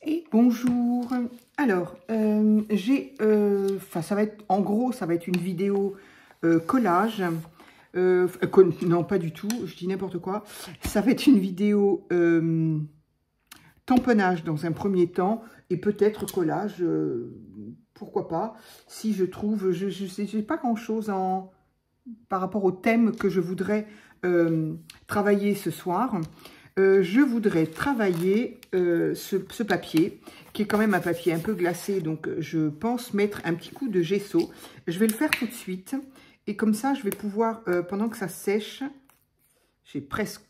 Et bonjour. Alors, ça va être, en gros, ça va être une vidéo collage. Non, pas du tout, je dis n'importe quoi. Ça va être une vidéo tamponnage dans un premier temps et peut-être collage, pourquoi pas. Si je trouve, je sais, j'ai pas grand-chose par rapport au thème que je voudrais travailler ce soir. Je voudrais travailler ce papier, qui est quand même un papier un peu glacé, donc je pense mettre un petit coup de gesso. Je vais le faire tout de suite, et comme ça, je vais pouvoir, pendant que ça sèche,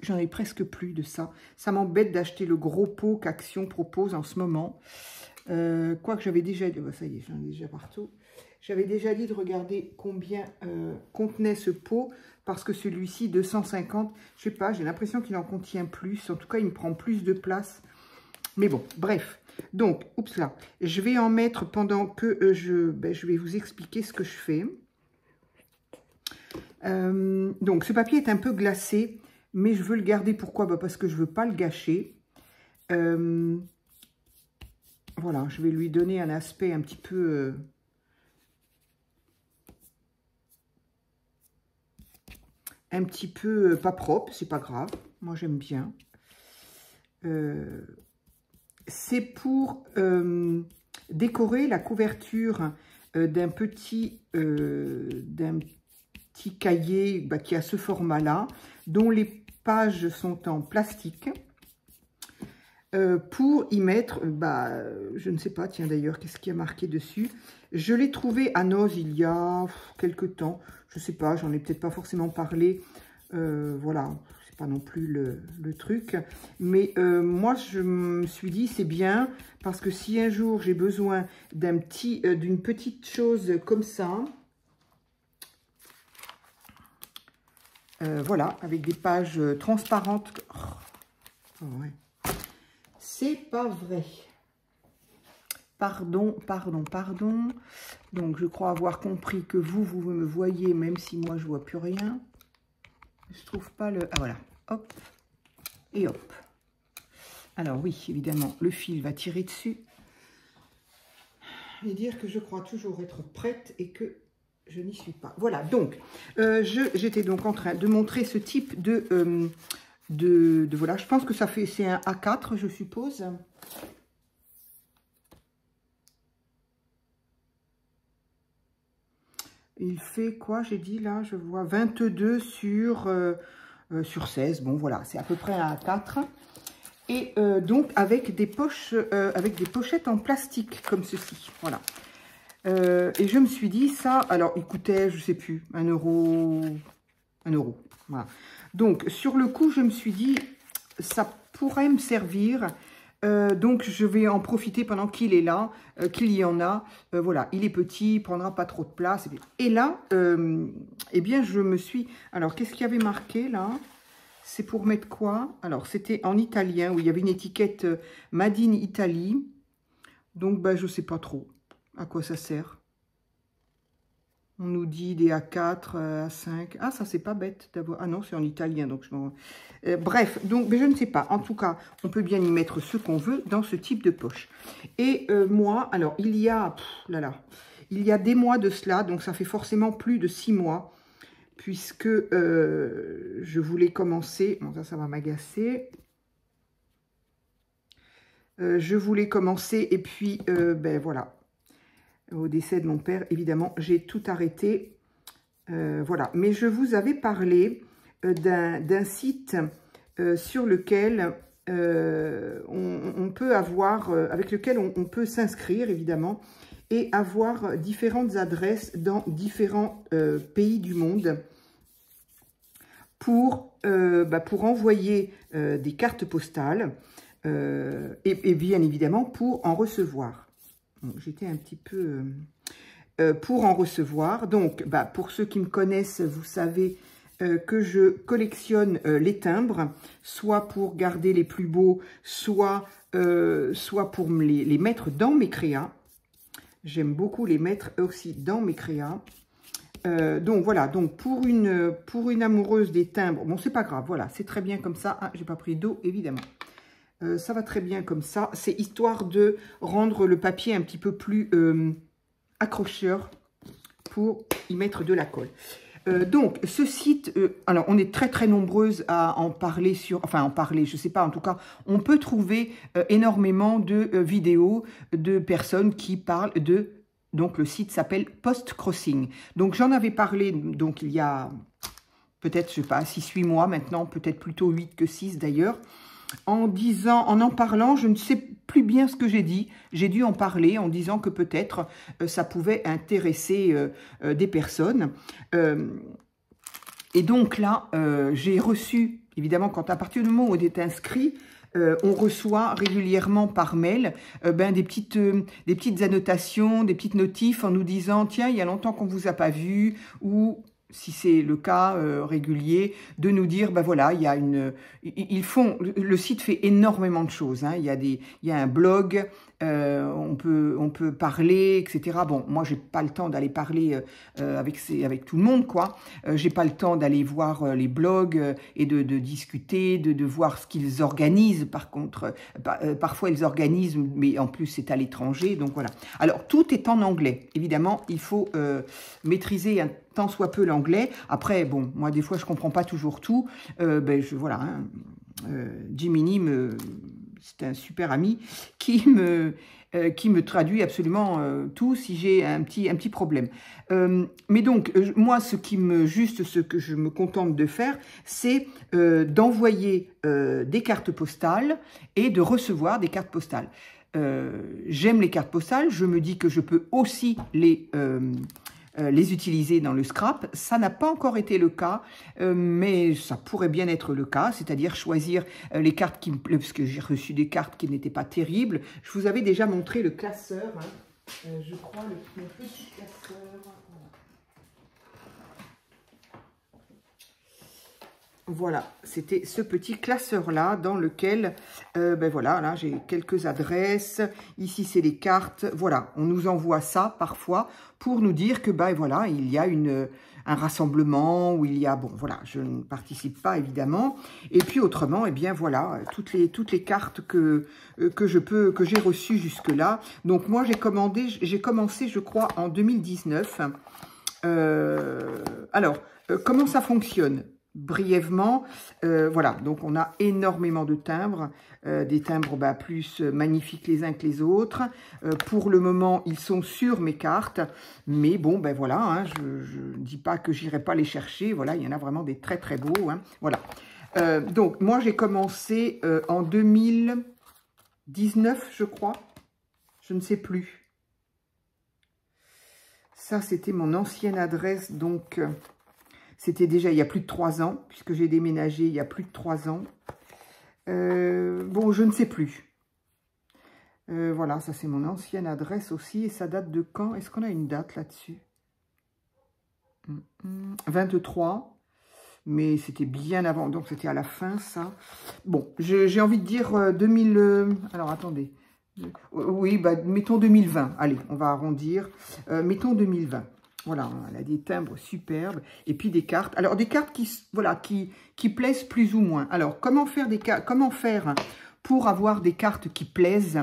j'en ai presque plus de ça. Ça m'embête d'acheter le gros pot qu'Action propose en ce moment. Quoique j'avais déjà dit, ça y est, j'en ai déjà partout. J'avais déjà dit de regarder combien contenait ce pot, parce que celui-ci, 250, je sais pas, j'ai l'impression qu'il en contient plus. En tout cas, il me prend plus de place. Mais bon, bref. Donc, oups là, je vais en mettre pendant que je vais vous expliquer ce que je fais. Donc, ce papier est un peu glacé, mais je veux le garder. Pourquoi? Parce que je veux pas le gâcher. Voilà, je vais lui donner un aspect un petit peu... pas propre, c'est pas grave. Moi, j'aime bien. C'est pour décorer la couverture d'un petit cahier qui a ce format-là, dont les pages sont en plastique. Pour y mettre, je ne sais pas, tiens d'ailleurs, qu'est-ce qui a marqué dessus? Je l'ai trouvé à Noz il y a quelque temps, je ne sais pas, j'en ai peut-être pas forcément parlé, voilà, c'est pas non plus le truc, mais moi je me suis dit c'est bien, parce que si un jour j'ai besoin d'une petite chose comme ça, voilà, avec des pages transparentes, oh, ouais. C'est pas vrai. Pardon. Donc, je crois avoir compris que vous me voyez, même si moi, je vois plus rien. Je trouve pas le... Ah, voilà. Hop. Et hop. Alors, oui, évidemment, le fil va tirer dessus. Et dire que je crois toujours être prête et que je n'y suis pas. Voilà, donc, j'étais donc en train de montrer ce type de voilà, je pense que ça fait, c'est un A4, je suppose. Il fait quoi, j'ai dit là, je vois 22 sur 16. Bon, voilà, c'est à peu près un A4. Et donc, avec des poches, avec des pochettes en plastique, comme ceci, voilà. Et je me suis dit, ça, alors, il coûtait, je sais plus, 1 euro, voilà. Donc, sur le coup, je me suis dit, ça pourrait me servir. Donc, je vais en profiter pendant qu'il est là, qu'il y en a. Voilà, il est petit, il prendra pas trop de place. Et là, eh bien, je me suis... Alors, qu'est-ce qu'il y avait marqué, là? C'est pour mettre quoi? Alors, c'était en italien, où il y avait une étiquette Made in Italy. Donc, je sais pas trop à quoi ça sert. On nous dit des A4, A5. Ah, ça, c'est pas bête d'avoir... Ah non, c'est en italien, donc je m'en... bref, donc, je ne sais pas. En tout cas, on peut bien y mettre ce qu'on veut dans ce type de poche. Et moi, alors, il y a... il y a des mois de cela, donc ça fait forcément plus de 6 mois, puisque je voulais commencer... Bon, ça va m'agacer. Je voulais commencer, et puis, voilà... Au décès de mon père, évidemment, j'ai tout arrêté. Voilà. Mais je vous avais parlé d'un site sur lequel on peut avoir, avec lequel on peut s'inscrire, évidemment, et avoir différentes adresses dans différents pays du monde pour envoyer des cartes postales et bien évidemment pour en recevoir. Bon, j'étais un petit peu pour en recevoir. Donc, pour ceux qui me connaissent, vous savez que je collectionne les timbres, soit pour garder les plus beaux, soit pour les mettre dans mes créas. J'aime beaucoup les mettre aussi dans mes créas. Donc, voilà. Donc, pour une amoureuse des timbres, bon, c'est pas grave. Voilà, c'est très bien comme ça. Ah, j'ai pas pris d'eau, évidemment. Ça va très bien comme ça. C'est histoire de rendre le papier un petit peu plus accrocheur pour y mettre de la colle. Donc, ce site, alors on est très nombreuses à en parler je sais pas, en tout cas, on peut trouver énormément de vidéos de personnes qui parlent de, donc le site s'appelle Postcrossing. Donc, j'en avais parlé, donc il y a peut-être, je sais pas, 6-8 mois maintenant, peut-être plutôt 8 que 6 d'ailleurs. En parlant, je ne sais plus bien ce que j'ai dit. J'ai dû en parler en disant que peut-être ça pouvait intéresser des personnes. Et donc là, j'ai reçu, évidemment, à partir du moment où on est inscrit, on reçoit régulièrement par mail des petites annotations, des petites notifs en nous disant « Tiens, il y a longtemps qu'on ne vous a pas vu » ou si c'est le cas régulier, de nous dire, ben voilà, il y a le site fait énormément de choses, hein. Il y a un blog, on peut parler, etc. Bon, moi, j'ai pas le temps d'aller parler avec tout le monde, quoi. J'ai pas le temps d'aller voir les blogs et de discuter, de voir ce qu'ils organisent. Par contre, parfois, ils organisent, mais en plus, c'est à l'étranger, donc voilà. Alors, tout est en anglais. Évidemment, il faut maîtriser tant soit peu l'anglais. Après, bon, moi, des fois, je comprends pas toujours tout. Voilà, hein, Jiminy, c'est un super ami qui me traduit absolument tout si j'ai un petit problème. Mais donc, moi, ce que je me contente de faire, c'est d'envoyer des cartes postales et de recevoir des cartes postales. J'aime les cartes postales, je me dis que je peux aussi les utiliser dans le scrap. Ça n'a pas encore été le cas, mais ça pourrait bien être le cas, c'est-à-dire choisir les cartes qui me plaisent, parce que j'ai reçu des cartes qui n'étaient pas terribles. Je vous avais déjà montré le classeur, hein. Je crois, le petit classeur. Voilà, c'était ce petit classeur-là dans lequel, voilà, là j'ai quelques adresses. Ici, c'est les cartes. Voilà, on nous envoie ça parfois pour nous dire que, voilà, il y a un rassemblement où il y a, bon, voilà, je ne participe pas évidemment. Et puis autrement, eh bien voilà, toutes les cartes que j'ai reçues jusque-là. Donc moi, j'ai commencé, je crois, en 2019. Alors, comment ça fonctionne ? Brièvement, voilà, donc on a énormément de timbres, des timbres plus magnifiques les uns que les autres. Pour le moment, ils sont sur mes cartes, mais bon, voilà, hein, je ne dis pas que j'irai pas les chercher, voilà, il y en a vraiment des très beaux, hein, voilà. Donc, moi, j'ai commencé en 2019, je crois, je ne sais plus. Ça, c'était mon ancienne adresse, donc... C'était déjà il y a plus de 3 ans, puisque j'ai déménagé il y a plus de 3 ans. Bon, je ne sais plus. Voilà, ça c'est mon ancienne adresse aussi. Et ça date de quand? Est-ce qu'on a une date là-dessus? 23. Mais c'était bien avant, donc c'était à la fin, ça. Bon, j'ai envie de dire 2000... alors, attendez. Oui, mettons 2020. Allez, on va arrondir. Mettons 2020. Voilà, elle a des timbres superbes. Et puis des cartes. Alors, des cartes qui plaisent plus ou moins. Alors, comment faire pour avoir des cartes qui plaisent?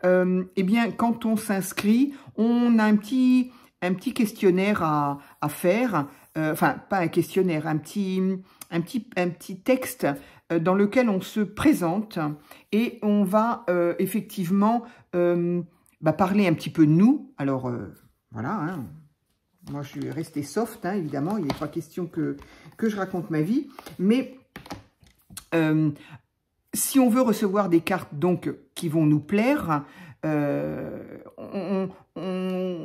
Eh bien, quand on s'inscrit, on a un petit questionnaire à faire. Enfin, pas un questionnaire, un petit texte dans lequel on se présente et on va effectivement parler un petit peu de nous. Alors, voilà, hein. Moi, je suis restée soft, hein, évidemment. Il n'est pas question que je raconte ma vie. Mais si on veut recevoir des cartes donc qui vont nous plaire,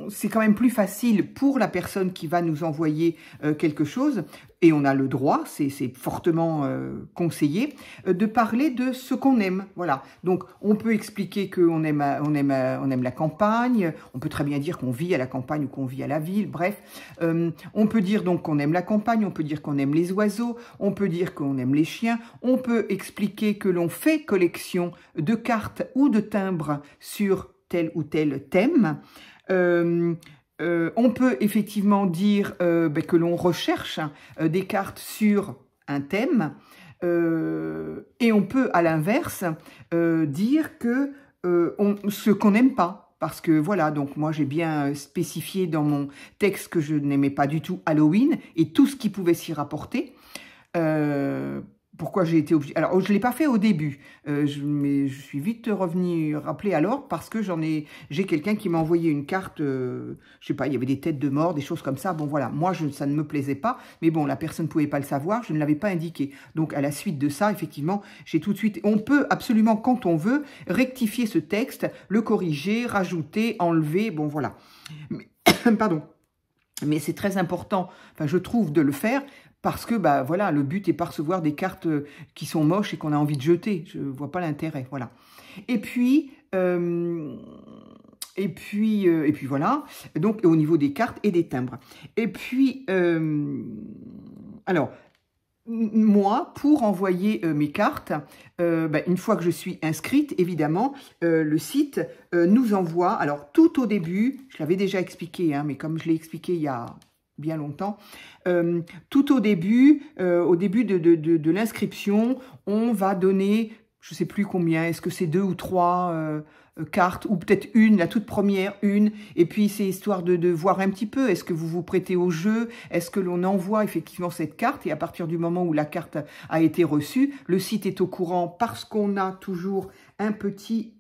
c'est quand même plus facile pour la personne qui va nous envoyer quelque chose, et on a le droit, c'est fortement conseillé, de parler de ce qu'on aime. Voilà. Donc, on peut expliquer qu'on aime la campagne, on peut très bien dire qu'on vit à la campagne ou qu'on vit à la ville, bref. On peut dire donc qu'on aime la campagne, on peut dire qu'on aime les oiseaux, on peut dire qu'on aime les chiens, on peut expliquer que l'on fait collection de cartes ou de timbres sur tel ou tel thème. On peut effectivement dire que l'on recherche des cartes sur un thème. Et on peut, à l'inverse, dire que ce qu'on n'aime pas. Parce que voilà, donc moi j'ai bien spécifié dans mon texte que je n'aimais pas du tout Halloween et tout ce qui pouvait s'y rapporter. Pourquoi j'ai été obligée... Alors, je ne l'ai pas fait au début, mais je suis vite revenue rappeler alors parce que j'ai quelqu'un qui m'a envoyé une carte, je sais pas, il y avait des têtes de mort, des choses comme ça. Bon, voilà, moi, ça ne me plaisait pas, mais bon, la personne ne pouvait pas le savoir, je ne l'avais pas indiqué. Donc, à la suite de ça, effectivement, j'ai tout de suite... On peut absolument, quand on veut, rectifier ce texte, le corriger, rajouter, enlever, bon, voilà. Mais, pardon. Mais c'est très important, enfin, je trouve, de le faire, parce que, bah, voilà, le but est pas de recevoir des cartes qui sont moches et qu'on a envie de jeter. Je vois pas l'intérêt, voilà. Et puis voilà. Donc, au niveau des cartes et des timbres. Et puis, alors, moi, pour envoyer mes cartes, une fois que je suis inscrite, évidemment, le site nous envoie, alors tout au début, je l'avais déjà expliqué, hein, mais comme je l'ai expliqué il y a bien longtemps, tout au début de l'inscription, on va donner, je ne sais plus combien, est-ce que c'est 2 ou 3 cartes, ou peut-être une, la toute première, une, et puis c'est histoire de voir un petit peu, est-ce que vous vous prêtez au jeu, est-ce que l'on envoie effectivement cette carte, et à partir du moment où la carte a été reçue, le site est au courant parce qu'on a toujours un petit...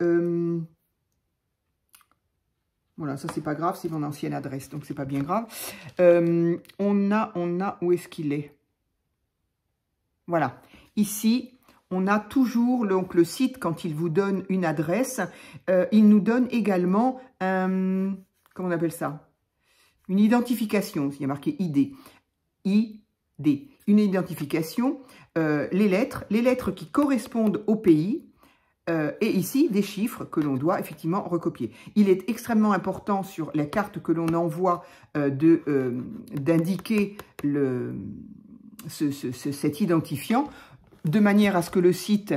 Voilà, ça c'est pas grave, c'est mon ancienne adresse, donc c'est pas bien grave. On a, où est-ce qu'il est? Voilà, ici... On a toujours, donc le site, quand il vous donne une adresse, il nous donne également un, comment on appelle ça? Une identification, il y a marqué ID. ID, une identification, les lettres qui correspondent au pays, et ici, des chiffres que l'on doit effectivement recopier. Il est extrêmement important sur la carte que l'on envoie d'indiquer cet identifiant, de manière à ce que le site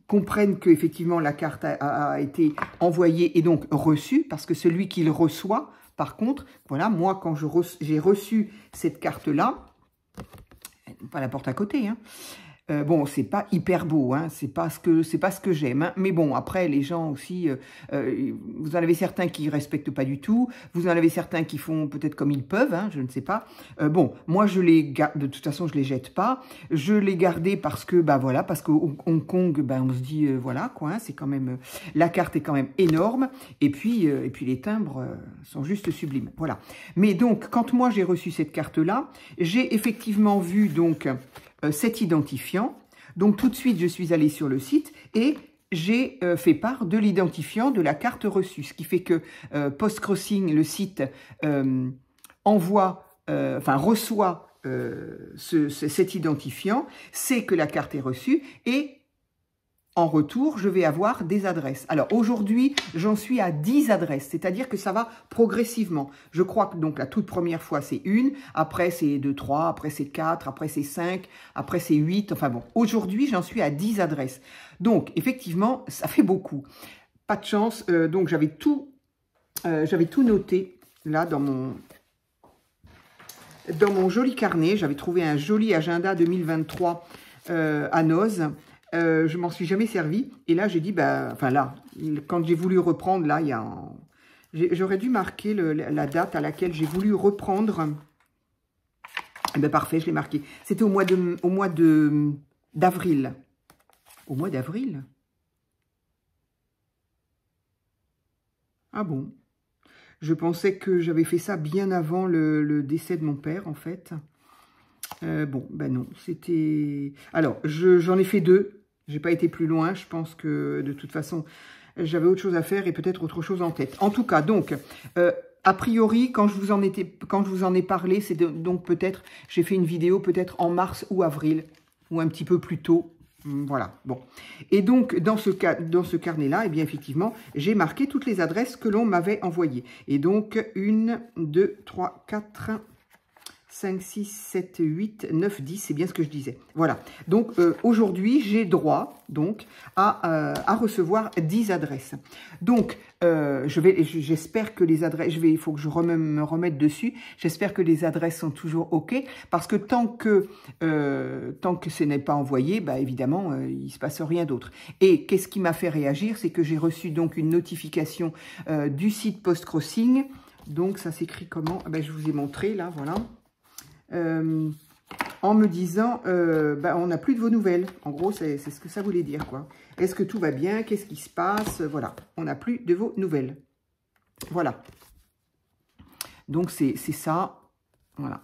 comprenne qu'effectivement la carte a été envoyée et donc reçue, parce que celui qui le reçoit, par contre, voilà, moi quand j'ai reçu cette carte-là, pas la porte à côté, hein, bon, c'est pas hyper beau, hein, c'est pas ce que j'aime, hein, mais bon, après, les gens aussi, vous en avez certains qui respectent pas du tout, vous en avez certains qui font peut-être comme ils peuvent, hein, je ne sais pas. Bon, moi, je les garde, de toute façon, je les jette pas, je les gardais parce que, bah voilà, parce qu'au Hong Kong, bah, on se dit, voilà, quoi, hein, c'est quand même, la carte est quand même énorme, et puis les timbres sont juste sublimes, voilà. Mais donc, quand moi, j'ai reçu cette carte-là, j'ai effectivement vu, donc, cet identifiant. Donc, tout de suite, je suis allée sur le site et j'ai fait part de l'identifiant de la carte reçue. Ce qui fait que Postcrossing, le site, reçoit cet identifiant, sait que la carte est reçue et en retour, je vais avoir des adresses. Alors, aujourd'hui, j'en suis à 10 adresses, c'est-à-dire que ça va progressivement. Je crois que donc la toute première fois, c'est 1, après c'est 2, 3, après c'est 4, après c'est 5, après c'est 8, enfin bon. Aujourd'hui, j'en suis à 10 adresses. Donc, effectivement, ça fait beaucoup. Pas de chance, donc j'avais tout noté, là, dans mon joli carnet. J'avais trouvé un joli agenda 2023 à Noz. Je m'en suis jamais servi. Et là, j'ai dit, bah, enfin là, quand j'ai voulu reprendre, là, j'aurais dû marquer la date à laquelle j'ai voulu reprendre. Eh ben, parfait, je l'ai marqué. C'était au mois d'avril. Au mois d'avril? Ah bon? Je pensais que j'avais fait ça bien avant le décès de mon père, en fait. Bon, ben non, c'était... Alors, j'en ai fait 2. J'ai pas été plus loin. Je pense que, de toute façon, j'avais autre chose à faire et peut-être autre chose en tête. En tout cas, donc, a priori, quand je vous en ai parlé, c'est donc peut-être, j'ai fait une vidéo peut-être en mars ou avril, ou un petit peu plus tôt. Voilà, bon. Et donc, dans ce carnet-là, eh bien, effectivement, j'ai marqué toutes les adresses que l'on m'avait envoyées. Et donc, 1, 2, 3, 4... 5, 6, 7, 8, 9, 10, c'est bien ce que je disais. Voilà, donc aujourd'hui, j'ai droit donc à recevoir 10 adresses. Donc, j'espère que les adresses, il faut que je me remette dessus, j'espère que les adresses sont toujours OK, parce que tant que ce n'est pas envoyé, bah, évidemment, il ne se passe rien d'autre. Et qu'est-ce qui m'a fait réagir, c'est que j'ai reçu donc une notification du site PostCrossing. Donc, ça s'écrit comment? Ben, je vous ai montré, là, voilà. En me disant, bah, on n'a plus de vos nouvelles. En gros, c'est ce que ça voulait dire, quoi. Est-ce que tout va bien? Qu'est-ce qui se passe? Voilà, on n'a plus de vos nouvelles. Voilà. Donc, c'est ça. Voilà.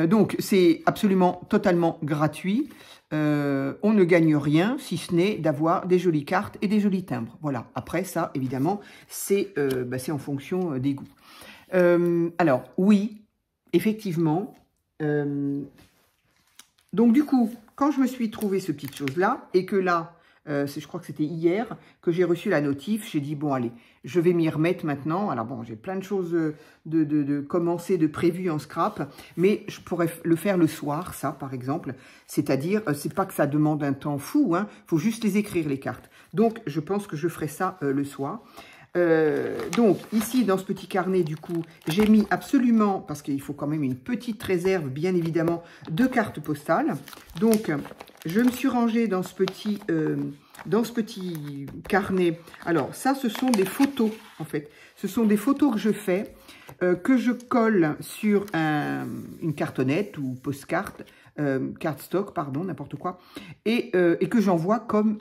Donc, c'est absolument totalement gratuit. On ne gagne rien, si ce n'est d'avoir des jolies cartes et des jolis timbres. Voilà. Après, ça, évidemment, c'est en fonction des goûts. Alors, oui, effectivement. Donc, du coup, quand je me suis trouvé ce petite chose-là, et que là, je crois que c'était hier, que j'ai reçu la notif, j'ai dit, bon, allez, je vais m'y remettre maintenant. Alors, bon, j'ai plein de choses de commencer, de prévues en scrap, mais je pourrais le faire le soir, ça, par exemple. C'est-à-dire, c'est pas que ça demande un temps fou, hein, faut juste les écrire, les cartes. Donc, je pense que je ferai ça le soir. Donc, ici, dans ce petit carnet, du coup, j'ai mis absolument, parce qu'il faut quand même une petite réserve, bien évidemment, de cartes postales. Donc, je me suis rangée dans ce petit carnet. Alors, ça, ce sont des photos, en fait. Ce sont des photos que je fais, que je colle sur une cartonnette ou post-carte, cardstock, pardon, n'importe quoi, et que j'envoie comme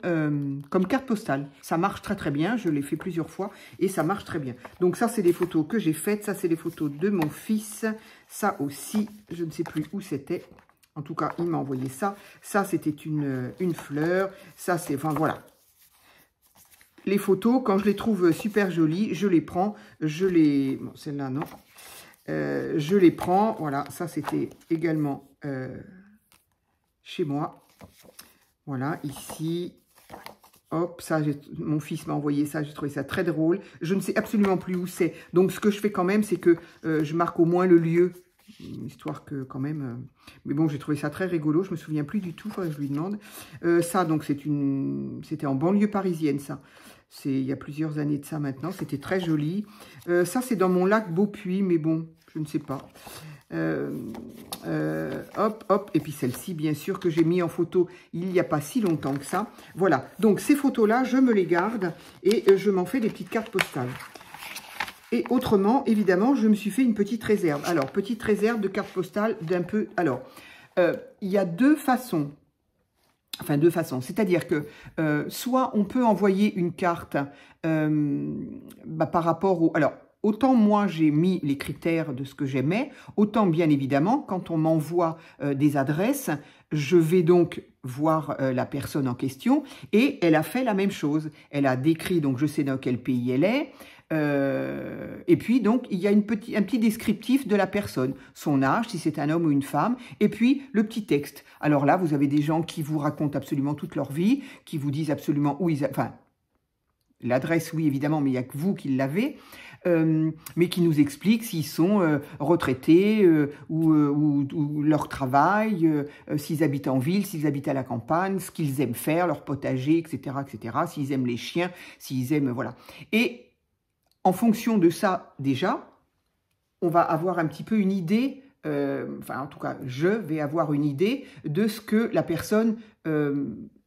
carte postale. Ça marche très très bien, je l'ai fait plusieurs fois et ça marche très bien. Donc ça, c'est des photos que j'ai faites, ça c'est des photos de mon fils, ça aussi, je ne sais plus où c'était. En tout cas, il m'a envoyé ça. Ça, c'était une fleur. Ça, c'est... Enfin, voilà. Les photos, quand je les trouve super jolies, je les prends. Je les... Bon, celle-là, non. Je les prends. Voilà, ça, c'était également chez moi. Voilà, ici. Hop, ça, mon fils m'a envoyé ça. J'ai trouvé ça très drôle. Je ne sais absolument plus où c'est. Donc, ce que je fais quand même, c'est que je marque au moins le lieu. Histoire que quand même... Mais bon, j'ai trouvé ça très rigolo. Je me souviens plus du tout. Il faudrait que je lui demande. Ça, donc, c'était en banlieue parisienne, ça. C'est il y a plusieurs années de ça maintenant. C'était très joli. Ça, c'est dans mon lac Beaupuy. Mais bon, je ne sais pas. Hop, hop. Et puis celle-ci, bien sûr, que j'ai mis en photo il n'y a pas si longtemps que ça. Voilà. Donc, ces photos-là, je me les garde. Et je m'en fais des petites cartes postales. Et autrement, évidemment, je me suis fait une petite réserve. Alors, petite réserve de cartes postales d'un peu... Alors, il y a deux façons. Enfin, deux façons. C'est-à-dire que soit on peut envoyer une carte par rapport au... Alors, autant moi, j'ai mis les critères de ce que j'aimais, autant bien évidemment, quand on m'envoie des adresses, je vais donc voir la personne en question et elle a fait la même chose. Elle a décrit, donc je sais dans quel pays elle est, et puis, donc, il y a un petit descriptif de la personne, son âge, si c'est un homme ou une femme, et puis le petit texte. Alors là, vous avez des gens qui vous racontent absolument toute leur vie, qui vous disent absolument où ils... Enfin, l'adresse, oui, évidemment, mais il n'y a que vous qui l'avez, mais qui nous expliquent s'ils sont retraités ou leur travail, s'ils habitent en ville, s'ils habitent à la campagne, ce qu'ils aiment faire, leur potager, etc., etc., s'ils aiment les chiens, s'ils aiment... Voilà. Et... En fonction de ça, déjà, on va avoir un petit peu une idée, enfin en tout cas, je vais avoir une idée de ce que la personne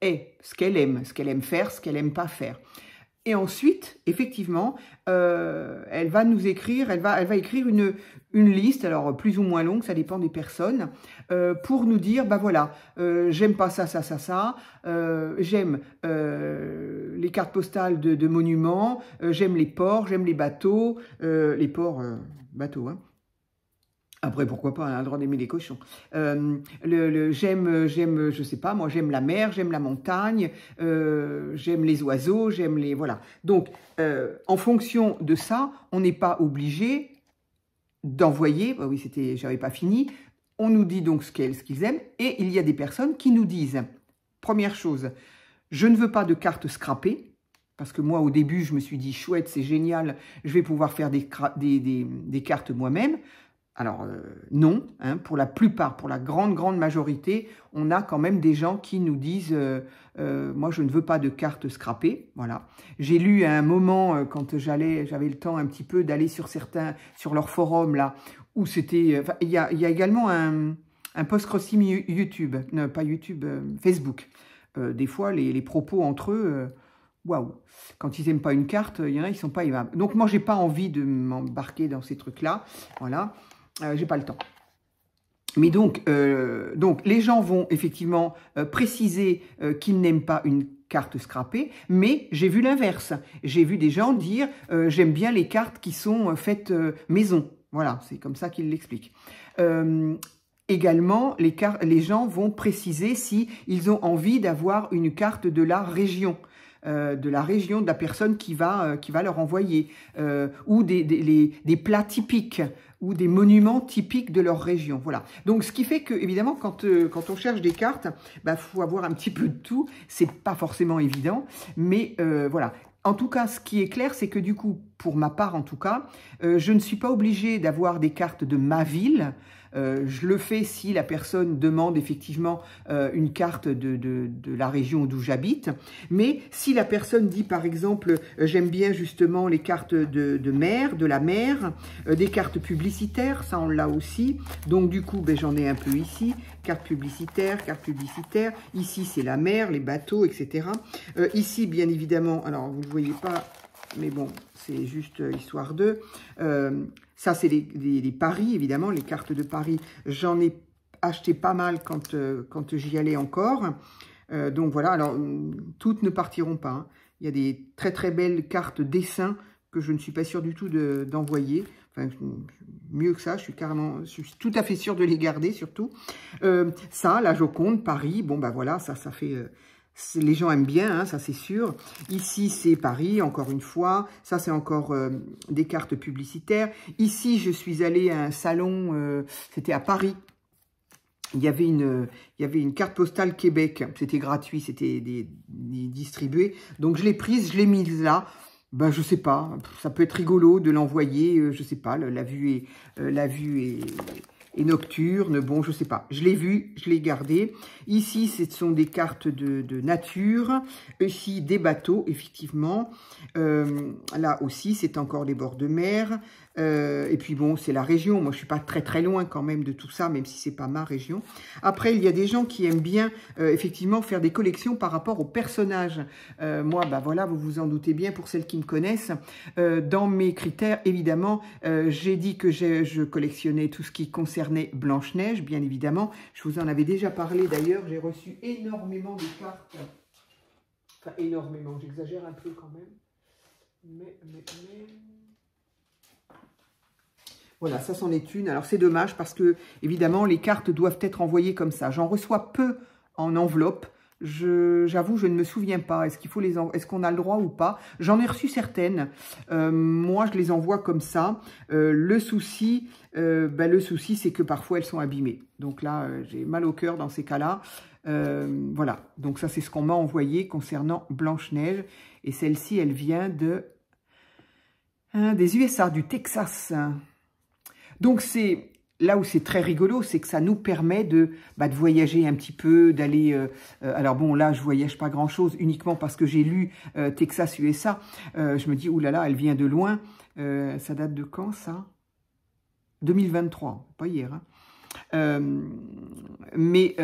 est, ce qu'elle aime faire, ce qu'elle n'aime pas faire. Et ensuite, effectivement, elle va nous écrire, elle va écrire une liste, alors plus ou moins longue, ça dépend des personnes, pour nous dire, bah voilà, j'aime pas ça, ça, ça, ça, j'aime les cartes postales de monuments, j'aime les ports, j'aime les bateaux, bateaux, hein. Après, pourquoi pas, on a le droit d'aimer les cochons. J'aime, je sais pas, moi j'aime la mer, j'aime la montagne, j'aime les oiseaux, j'aime les... Voilà. Donc, en fonction de ça, on n'est pas obligé d'envoyer, bah oui, j'avais pas fini, on nous dit donc ce qu'ils aiment, et il y a des personnes qui nous disent, première chose, je ne veux pas de cartes scrappées, parce que moi, au début, je me suis dit, chouette, c'est génial, je vais pouvoir faire des cartes moi-même. Alors, non, hein, pour la plupart, pour la grande majorité, on a quand même des gens qui nous disent moi, je ne veux pas de carte scrappée. Voilà. J'ai lu à un moment, quand j'avais le temps un petit peu d'aller sur leur forum, là, où c'était... il y a également un post-crossing YouTube, non, pas YouTube, Facebook. Des fois, les propos entre eux... Waouh! Quand ils n'aiment pas une carte, il y en a, ils ne sont pas aimables. Donc, moi, j'ai pas envie de m'embarquer dans ces trucs-là. Voilà. J'ai pas le temps. Mais donc les gens vont effectivement préciser qu'ils n'aiment pas une carte scrappée, mais j'ai vu l'inverse. J'ai vu des gens dire j'aime bien les cartes qui sont faites maison. Voilà, c'est comme ça qu'ils l'expliquent. Également, les gens vont préciser si ils ont envie d'avoir une carte de la région. De la personne qui va leur envoyer, ou des plats typiques, ou des monuments typiques de leur région. Voilà. Donc, ce qui fait que, évidemment, quand on cherche des cartes, bah, faut avoir un petit peu de tout. C'est pas forcément évident, mais voilà. En tout cas, ce qui est clair, c'est que du coup, pour ma part en tout cas, je ne suis pas obligée d'avoir des cartes de ma ville. Je le fais si la personne demande effectivement une carte de la région d'où j'habite. Mais si la personne dit par exemple, j'aime bien justement les cartes de mer, de la mer, des cartes publicitaires, ça on l'a aussi. Donc du coup, ben, j'en ai un peu ici. Carte publicitaire. Ici, c'est la mer, les bateaux, etc. Ici, bien évidemment, alors vous ne le voyez pas, mais bon, c'est juste histoire de... ça, c'est les paris, évidemment, les cartes de Paris. J'en ai acheté pas mal quand j'y allais encore. Donc voilà, alors toutes ne partiront pas. Hein. Il y a des très belles cartes dessins que je ne suis pas sûre du tout d'envoyer. Enfin, mieux que ça, je suis tout à fait sûre de les garder, surtout. Ça, la Joconde, Paris, bon, bah voilà, ça fait... les gens aiment bien, hein, ça c'est sûr. Ici, c'est Paris, encore une fois. Ça, c'est encore des cartes publicitaires. Ici, je suis allée à un salon, c'était à Paris. Il y avait une carte postale Québec. C'était gratuit, c'était distribué. Donc, je l'ai prise, je l'ai mise là. Ben, je sais pas, ça peut être rigolo de l'envoyer, je sais pas, la vue est nocturne, bon, je sais pas. Je l'ai vu, je l'ai gardé. Ici, ce sont des cartes de nature. Ici, des bateaux, effectivement. Là aussi, c'est encore les bords de mer. Et puis bon, c'est la région. Moi, je suis pas très loin quand même de tout ça, même si c'est pas ma région. Après, il y a des gens qui aiment bien, effectivement, faire des collections par rapport aux personnages. Moi, bah voilà, vous vous en doutez bien pour celles qui me connaissent. Dans mes critères, évidemment, j'ai dit que je collectionnais tout ce qui concernait Blanche-Neige, bien évidemment. Je vous en avais déjà parlé d'ailleurs. J'ai reçu énormément de cartes. Enfin, énormément, j'exagère un peu quand même. Mais... Voilà, ça c'en est une. Alors, c'est dommage parce que, évidemment, les cartes doivent être envoyées comme ça. J'en reçois peu en enveloppe. J'avoue, je ne me souviens pas. Est-ce qu'on a le droit ou pas? J'en ai reçu certaines. Moi, je les envoie comme ça. Le souci, c'est que parfois, elles sont abîmées. Donc là, j'ai mal au cœur dans ces cas-là. Voilà. Donc ça, c'est ce qu'on m'a envoyé concernant Blanche-Neige. Et celle-ci, elle vient des USA, du Texas. Donc, c'est là où c'est très rigolo, c'est que ça nous permet de voyager un petit peu, d'aller... alors bon, là, je voyage pas grand-chose, uniquement parce que j'ai lu Texas, USA. Je me dis, oulala, elle vient de loin. Ça date de quand, ça? 2023, pas hier. Hein. Mais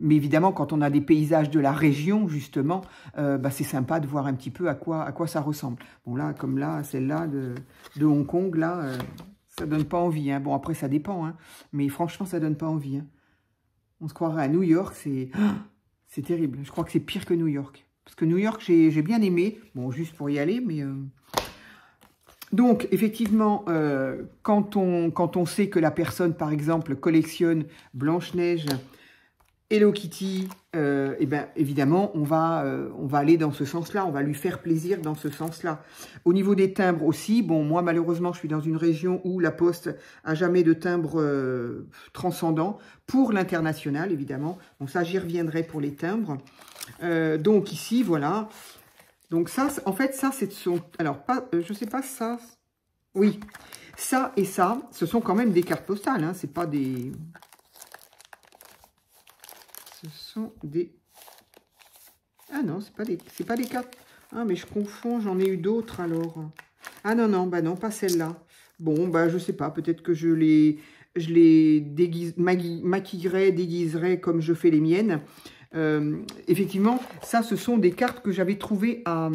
évidemment, quand on a des paysages de la région, justement, c'est sympa de voir un petit peu à quoi ça ressemble. Bon, là, comme là, celle-là de Hong Kong, là... ça donne pas envie, hein. Bon, après, ça dépend, hein. Mais franchement, ça donne pas envie. Hein. On se croirait à New York, c'est terrible. Je crois que c'est pire que New York. Parce que New York, j'ai bien aimé. Bon, juste pour y aller, mais... Donc, effectivement, quand on sait que la personne, par exemple, collectionne Blanche-Neige, Hello Kitty, et bien évidemment, on va aller dans ce sens-là, on va lui faire plaisir dans ce sens-là. Au niveau des timbres aussi, bon, moi malheureusement, je suis dans une région où la Poste a jamais de timbre transcendant, pour l'international évidemment. Bon, ça, j'y reviendrai pour les timbres. Donc ici, voilà. Donc ça, en fait, ça, c'est son... Alors, pas, je sais pas ça... Oui, ça et ça, ce sont quand même des cartes postales, hein, c'est pas des... Ce sont des... Ah non, c'est pas des cartes... Ah, mais je confonds, j'en ai eu d'autres alors. Ah non, non, bah non, pas celle-là. Bon, bah je sais pas, peut-être que je les maquillerai, déguiserai comme je fais les miennes. Effectivement, ça, ce sont des cartes que j'avais trouvées à...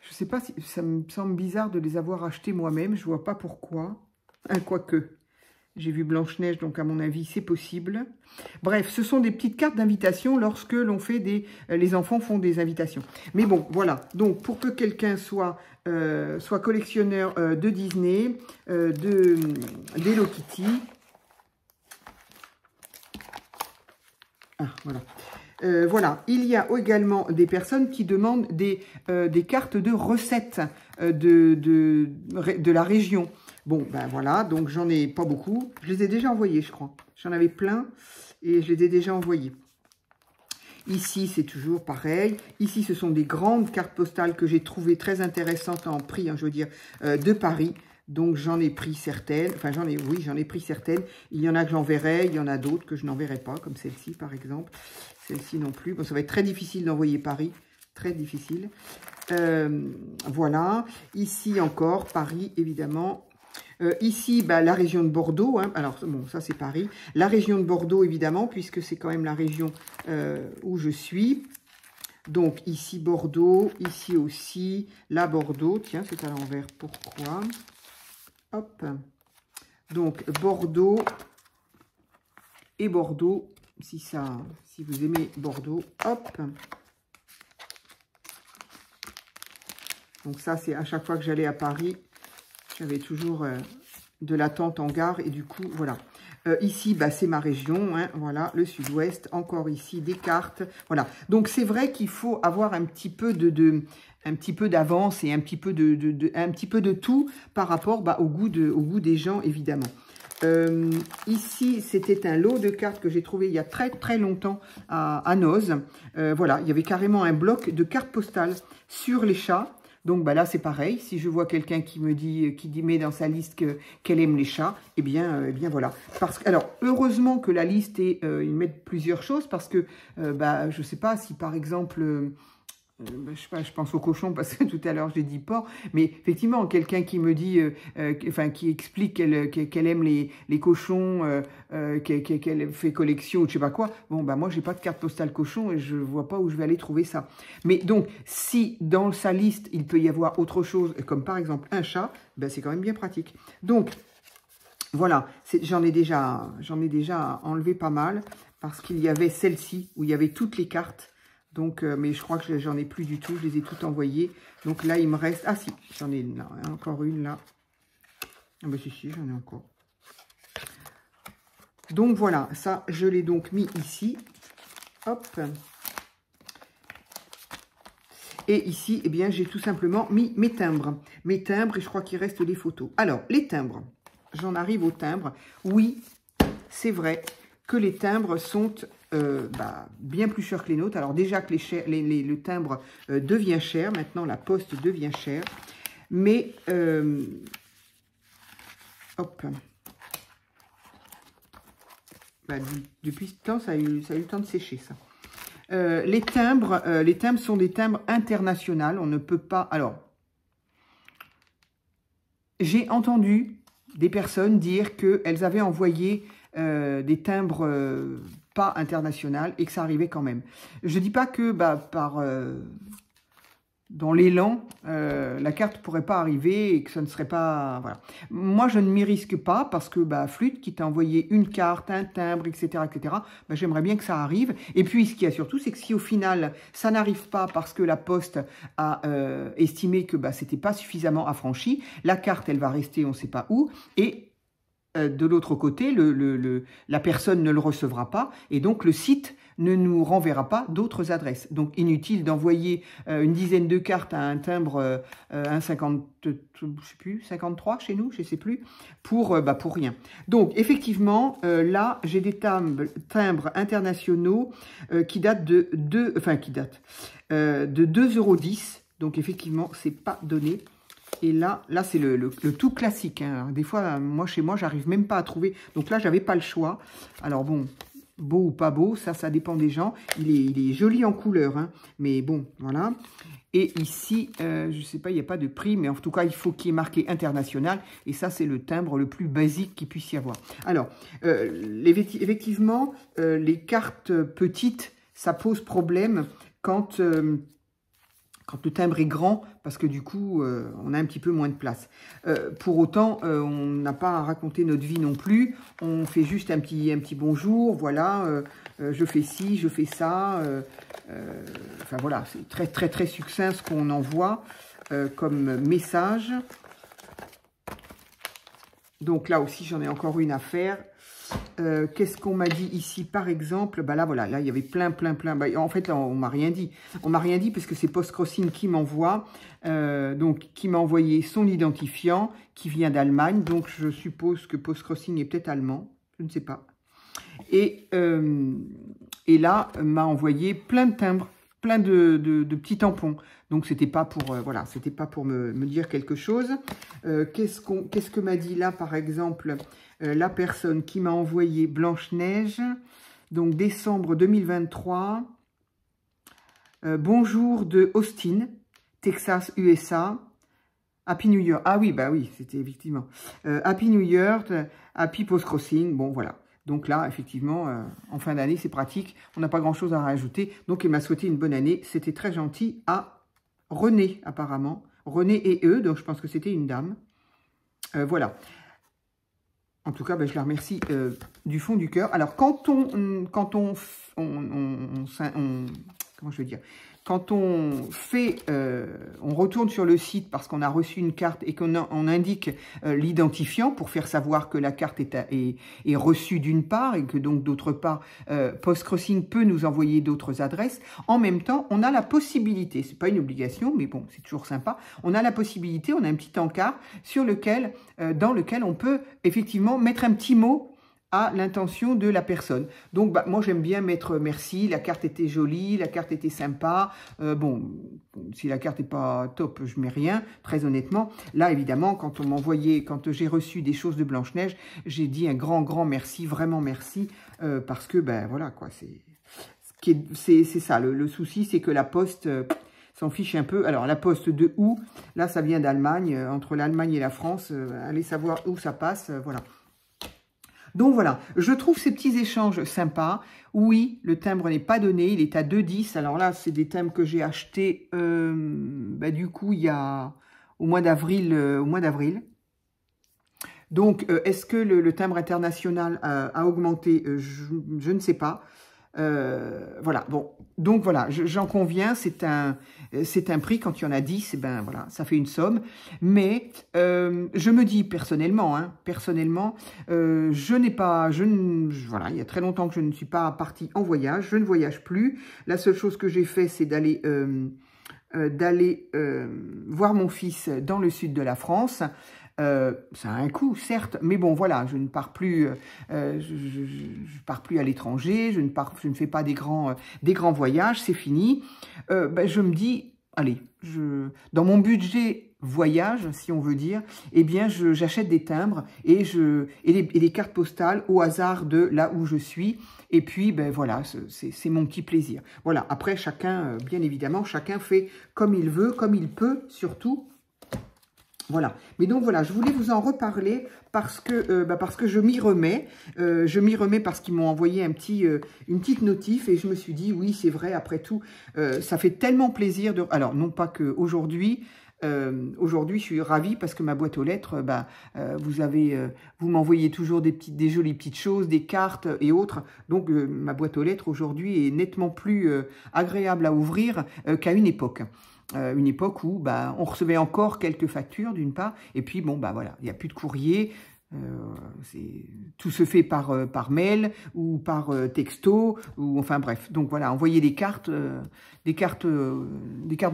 Je sais pas si ça me semble bizarre de les avoir achetées moi-même. Je vois pas pourquoi. Quoique, j'ai vu Blanche-Neige, donc à mon avis, c'est possible. Bref, ce sont des petites cartes d'invitation lorsque l'on fait des... les enfants font des invitations. Mais bon, voilà. Donc, pour que quelqu'un soit collectionneur de Disney, d'Hello Kitty... Ah, voilà. Voilà, il y a également des personnes qui demandent des cartes de recettes de la région. Bon, ben voilà, donc j'en ai pas beaucoup. Je les ai déjà envoyés, je crois. J'en avais plein et je les ai déjà envoyés. Ici, c'est toujours pareil. Ici, ce sont des grandes cartes postales que j'ai trouvées très intéressantes en prix, hein, je veux dire, de Paris. Donc, j'en ai pris certaines. Enfin, j'en ai pris certaines. Il y en a que j'enverrai, il y en a d'autres que je n'enverrai pas, comme celle-ci, par exemple. Celle-ci non plus. Bon, ça va être très difficile d'envoyer Paris. Très difficile. Voilà. Ici encore, Paris, évidemment. Ici, bah, la région de Bordeaux. Hein. Alors, bon, ça, c'est Paris. La région de Bordeaux, évidemment, puisque c'est quand même la région où je suis. Donc, ici, Bordeaux. Ici aussi, là, Bordeaux. Tiens, c'est à l'envers. Pourquoi? Hop. Donc, Bordeaux et Bordeaux. Si vous aimez Bordeaux, hop. Donc ça, c'est à chaque fois que j'allais à Paris, j'avais toujours de l'attente en gare. Et du coup, voilà. Ici, bah, c'est ma région, hein, voilà, le sud-ouest. Encore ici, des cartes. Voilà. Donc, c'est vrai qu'il faut avoir un petit peu d'avance et un petit peu de tout par rapport bah, au goût des gens, évidemment. Ici, c'était un lot de cartes que j'ai trouvé il y a très très longtemps à Noz. Voilà, il y avait carrément un bloc de cartes postales sur les chats. Donc bah là, c'est pareil. Si je vois quelqu'un qui met dans sa liste qu'elle aime les chats, eh bien voilà. Alors, heureusement que la liste ils mettent plusieurs choses parce que, bah, je sais pas si par exemple... je sais pas, je pense au cochon parce que tout à l'heure j'ai dit porc, mais effectivement quelqu'un qui me dit, enfin qui explique qu'elle aime les cochons, qu'elle fait collection ou je sais pas quoi, bon bah moi j'ai pas de carte postale cochon et je vois pas où je vais aller trouver ça. Mais donc si dans sa liste il peut y avoir autre chose, comme par exemple un chat, ben c'est quand même bien pratique. Donc voilà, j'en ai déjà enlevé pas mal parce qu'il y avait celle-ci où il y avait toutes les cartes. Donc, mais je crois que j'en ai plus du tout. Je les ai toutes envoyées. Donc là, il me reste... Ah si, j'en ai là, encore une là. Ah bah si, j'en ai encore. Donc voilà, ça, je l'ai donc mis ici. Hop. Et ici, eh bien, j'ai tout simplement mis mes timbres. Mes timbres, et je crois qu'il reste les photos. Alors, les timbres. J'en arrive aux timbres. Oui, c'est vrai que les timbres sont... bien plus cher que les nôtres. Alors déjà que le timbre devient cher, maintenant la poste devient chère, mais hop, bah, depuis ce temps, ça a eu le temps de sécher ça. Les timbres sont des timbres internationaux, on ne peut pas... Alors, j'ai entendu des personnes dire qu'elles avaient envoyé des timbres... pas international et que ça arrivait quand même. Je dis pas que bah, dans l'élan, la carte pourrait pas arriver et que ça ne serait pas... Voilà. Moi, je ne m'y risque pas parce que bah, Flûte, qui t'a envoyé une carte, un timbre, etc., bah, j'aimerais bien que ça arrive. Et puis, ce qu'il y a surtout, c'est que si au final, ça n'arrive pas parce que la Poste a estimé que bah, c'était pas suffisamment affranchi, la carte, elle va rester on ne sait pas où et... de l'autre côté, la personne ne le recevra pas et donc le site ne nous renverra pas d'autres adresses. Donc, inutile d'envoyer une dizaine de cartes à un timbre 1,50, je sais plus, 53 chez nous, je sais plus, pour rien. Donc, effectivement, là, j'ai des timbres internationaux qui datent de 2,10 €. Donc, effectivement, c'est pas donné. Et là c'est le tout classique. Hein. Des fois, moi, chez moi, j'arrive même pas à trouver. Donc là, j'avais pas le choix. Alors bon, beau ou pas beau, ça dépend des gens. Il est joli en couleur, hein. Mais bon, voilà. Et ici, je sais pas, il n'y a pas de prix, mais en tout cas, il faut qu'il y ait marqué international. Et ça, c'est le timbre le plus basique qu'il puisse y avoir. Alors, effectivement, les cartes petites, ça pose problème quand le timbre est grand, parce que du coup, on a un petit peu moins de place. Pour autant, on n'a pas à raconter notre vie non plus. On fait juste un petit bonjour, voilà, je fais ci, je fais ça. Enfin voilà, c'est très très très succinct ce qu'on envoie comme message. Donc là aussi, j'en ai encore une à faire. Qu'est-ce qu'on m'a dit ici, par exemple? Bah là, voilà, là, il y avait plein. Bah, en fait, là, on m'a rien dit. On m'a rien dit parce que c'est PostCrossing qui m'envoie. Donc, qui m'a envoyé son identifiant qui vient d'Allemagne. Donc, je suppose que PostCrossing est peut-être allemand. Je ne sais pas. Et là, m'a envoyé plein de timbres, plein de petits tampons. Donc, c'était pas pour, voilà, c'était pas pour me dire quelque chose. Qu'est-ce que m'a dit là, par exemple, la personne qui m'a envoyé Blanche-Neige, donc décembre 2023. Bonjour de Austin, Texas, USA. Happy New Year. Ah oui, bah oui, c'était effectivement. Happy New Year, Happy PostCrossing. Bon, voilà. Donc là, effectivement, en fin d'année, c'est pratique. On n'a pas grand-chose à rajouter. Donc, il m'a souhaité une bonne année. C'était très gentil à René, apparemment. René et eux, donc je pense que c'était une dame. Voilà. En tout cas, ben, je la remercie du fond du cœur. Alors, quand comment je veux dire, quand on fait, on retourne sur le site parce qu'on a reçu une carte et qu'on indique l'identifiant pour faire savoir que la carte est reçue d'une part et que donc d'autre part, PostCrossing peut nous envoyer d'autres adresses. En même temps, on a la possibilité, c'est pas une obligation, mais bon, c'est toujours sympa. On a la possibilité, on a un petit encart sur lequel, dans lequel on peut effectivement mettre un petit mot à l'intention de la personne. Donc, bah, moi, j'aime bien mettre merci, la carte était jolie, la carte était sympa. Bon, si la carte n'est pas top, je mets rien, très honnêtement. Là, évidemment, quand on m'envoyait, quand j'ai reçu des choses de Blanche-Neige, j'ai dit un grand merci, vraiment merci, parce que, ben voilà, quoi, c'est ça, le souci, c'est que la poste s'en fiche un peu. Alors, la poste de où? Là, ça vient d'Allemagne, entre l'Allemagne et la France, allez savoir où ça passe, voilà. Donc voilà, je trouve ces petits échanges sympas. Oui, le timbre n'est pas donné, il est à 2,10. Alors là, c'est des timbres que j'ai achetés bah, du coup il y a au mois d'avril. Donc, est-ce que le timbre international a augmenté? Je ne sais pas. Voilà, bon, donc voilà, j'en conviens, c'est un prix, quand il y en a 10, et ben voilà, ça fait une somme, mais je me dis personnellement, voilà, il y a très longtemps que je ne suis pas partie en voyage, je ne voyage plus, la seule chose que j'ai fait, c'est d'aller voir mon fils dans le sud de la France. Ça a un coût, certes, mais bon, voilà, je ne pars plus, je pars plus à l'étranger, je ne fais pas des grands voyages, c'est fini. Ben, je me dis, allez, dans mon budget voyage, si on veut dire, eh bien, j'achète des timbres et des cartes postales au hasard de là où je suis. Et puis, ben voilà, c'est mon petit plaisir. Voilà, après, chacun, bien évidemment, chacun fait comme il veut, comme il peut, surtout. Voilà, mais donc voilà, je voulais vous en reparler parce que je m'y remets. Parce qu'ils m'ont envoyé une petite notif et je me suis dit, oui, c'est vrai, après tout, ça fait tellement plaisir de... Alors, non pas qu'aujourd'hui, aujourd'hui, je suis ravie parce que ma boîte aux lettres, vous m'envoyez toujours des jolies petites choses, des cartes et autres. Donc, ma boîte aux lettres aujourd'hui est nettement plus agréable à ouvrir qu'à une époque. Une époque où on recevait encore quelques factures d'une part, et puis bon, voilà, il n'y a plus de courrier, tout se fait par mail ou par texto, ou enfin bref. Donc voilà, envoyer des cartes de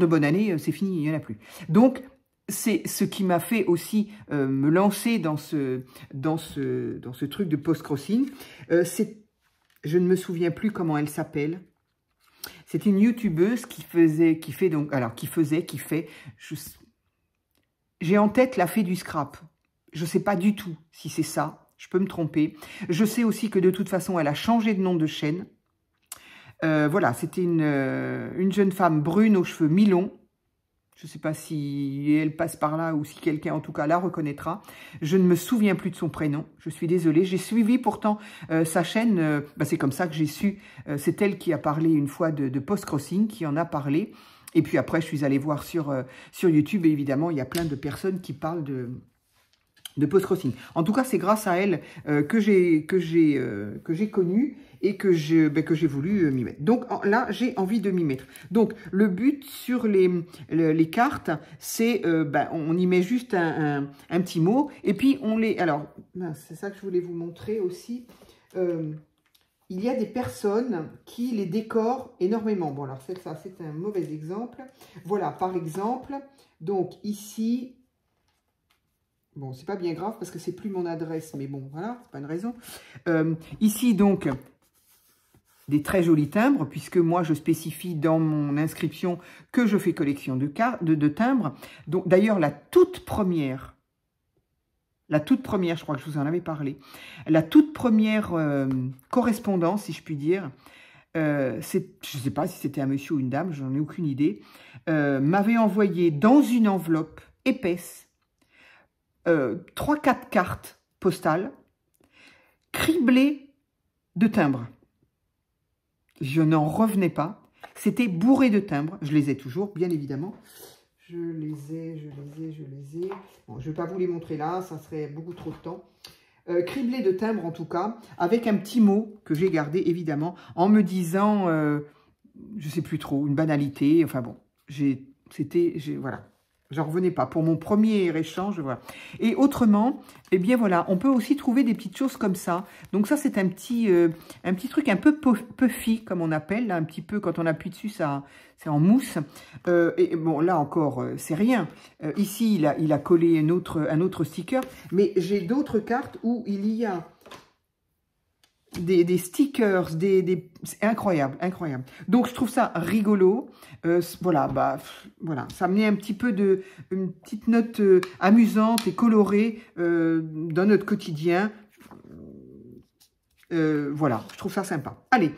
bonne année, c'est fini, il n'y en a plus. Donc, c'est ce qui m'a fait aussi me lancer dans ce truc de PostCrossing. Je ne me souviens plus comment elle s'appelle. C'est une youtubeuse qui fait, j'ai en tête la fée du scrap. Je ne sais pas du tout si c'est ça. Je peux me tromper. Je sais aussi que de toute façon, elle a changé de nom de chaîne. Voilà, c'était une jeune femme brune aux cheveux mi-longs. Je ne sais pas si elle passe par là ou si quelqu'un, en tout cas, la reconnaîtra. Je ne me souviens plus de son prénom. Je suis désolée. J'ai suivi pourtant sa chaîne. C'est comme ça que j'ai su. C'est elle qui a parlé une fois de Post-Crossing, qui en a parlé. Et puis après, je suis allée voir sur YouTube. Et évidemment, il y a plein de personnes qui parlent de Post-Crossing. En tout cas, c'est grâce à elle que j'ai connu et que j'ai voulu m'y mettre. Donc là, j'ai envie de m'y mettre. Donc le but sur les cartes, c'est on y met juste un petit mot et puis on les... Alors, c'est ça que je voulais vous montrer aussi. Il y a des personnes qui les décorent énormément. Bon, alors ça, c'est un mauvais exemple. Voilà, par exemple, donc ici... Bon, c'est pas bien grave parce que c'est plus mon adresse, mais bon, voilà, c'est pas une raison. Ici, donc, des très jolis timbres, puisque moi, je spécifie dans mon inscription que je fais collection de timbres. Donc, d'ailleurs, la toute première, je crois que je vous en avais parlé, la toute première correspondance, si je puis dire, je ne sais pas si c'était un monsieur ou une dame, j'en ai aucune idée, m'avait envoyé dans une enveloppe épaisse 3-4 cartes postales criblées de timbres. Je n'en revenais pas. C'était bourré de timbres. Je les ai toujours, bien évidemment. Je les ai. Bon, je ne vais pas vous les montrer là, ça serait beaucoup trop de temps. Criblé de timbres en tout cas, avec un petit mot que j'ai gardé évidemment, en me disant, je ne sais plus trop, une banalité. Enfin bon, voilà. J'en revenais pas. Pour mon premier échange, voilà. Et autrement, eh bien voilà, on peut aussi trouver des petites choses comme ça. Donc ça, c'est un petit truc un peu puffy, comme on appelle, là, un petit peu, quand on appuie dessus, ça, c'est en mousse. Et bon, là encore, c'est rien. Ici, il a collé un autre sticker. Mais j'ai d'autres cartes où il y a des stickers, c'est incroyable, incroyable. Donc, je trouve ça rigolo. Voilà, voilà, ça amenait un petit peu une petite note amusante et colorée dans notre quotidien. Voilà, je trouve ça sympa. Allez,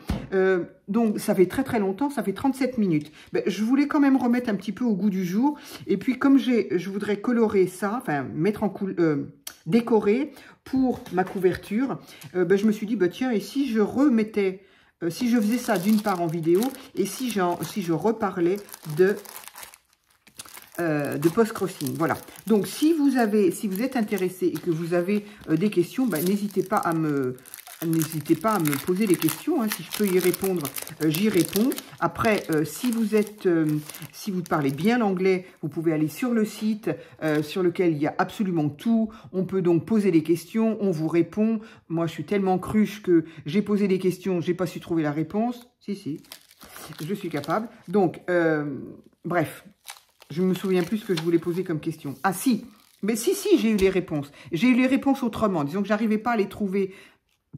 donc ça fait très longtemps, ça fait 37 minutes. Je voulais quand même remettre un petit peu au goût du jour. Et puis comme je voudrais colorer ça, enfin mettre en décorer pour ma couverture, je me suis dit, tiens, et si je remettais, si je faisais ça d'une part en vidéo, et si je reparlais de Post-Crossing. Voilà. Donc, si vous êtes intéressé et que vous avez des questions, n'hésitez pas à me poser les questions. Hein. Si je peux y répondre, j'y réponds. Après, si vous parlez bien l'anglais, vous pouvez aller sur le site sur lequel il y a absolument tout. On peut donc poser des questions, on vous répond. Moi, je suis tellement cruche que j'ai posé des questions, j'ai pas su trouver la réponse. Si, je suis capable. Donc, bref. Je me souviens plus ce que je voulais poser comme question. Ah si, mais si, j'ai eu les réponses. J'ai eu les réponses autrement. Disons que j'arrivais pas à les trouver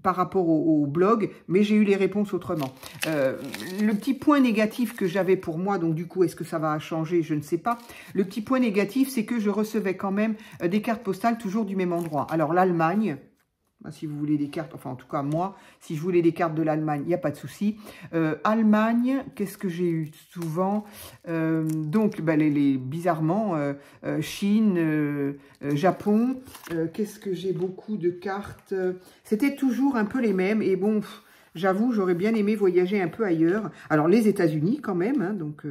par rapport au blog, mais j'ai eu les réponses autrement. Le petit point négatif que j'avais pour moi, donc du coup, est-ce que ça va changer? Je ne sais pas. Le petit point négatif, c'est que je recevais quand même des cartes postales toujours du même endroit. Alors l'Allemagne... Si vous voulez des cartes, enfin en tout cas moi, si je voulais des cartes de l'Allemagne, il n'y a pas de souci. Allemagne, qu'est-ce que j'ai eu souvent? Donc bizarrement, Chine, Japon, qu'est-ce que j'ai beaucoup de cartes? C'était toujours un peu les mêmes et bon, j'avoue, j'aurais bien aimé voyager un peu ailleurs. Alors les États-Unis quand même, hein, donc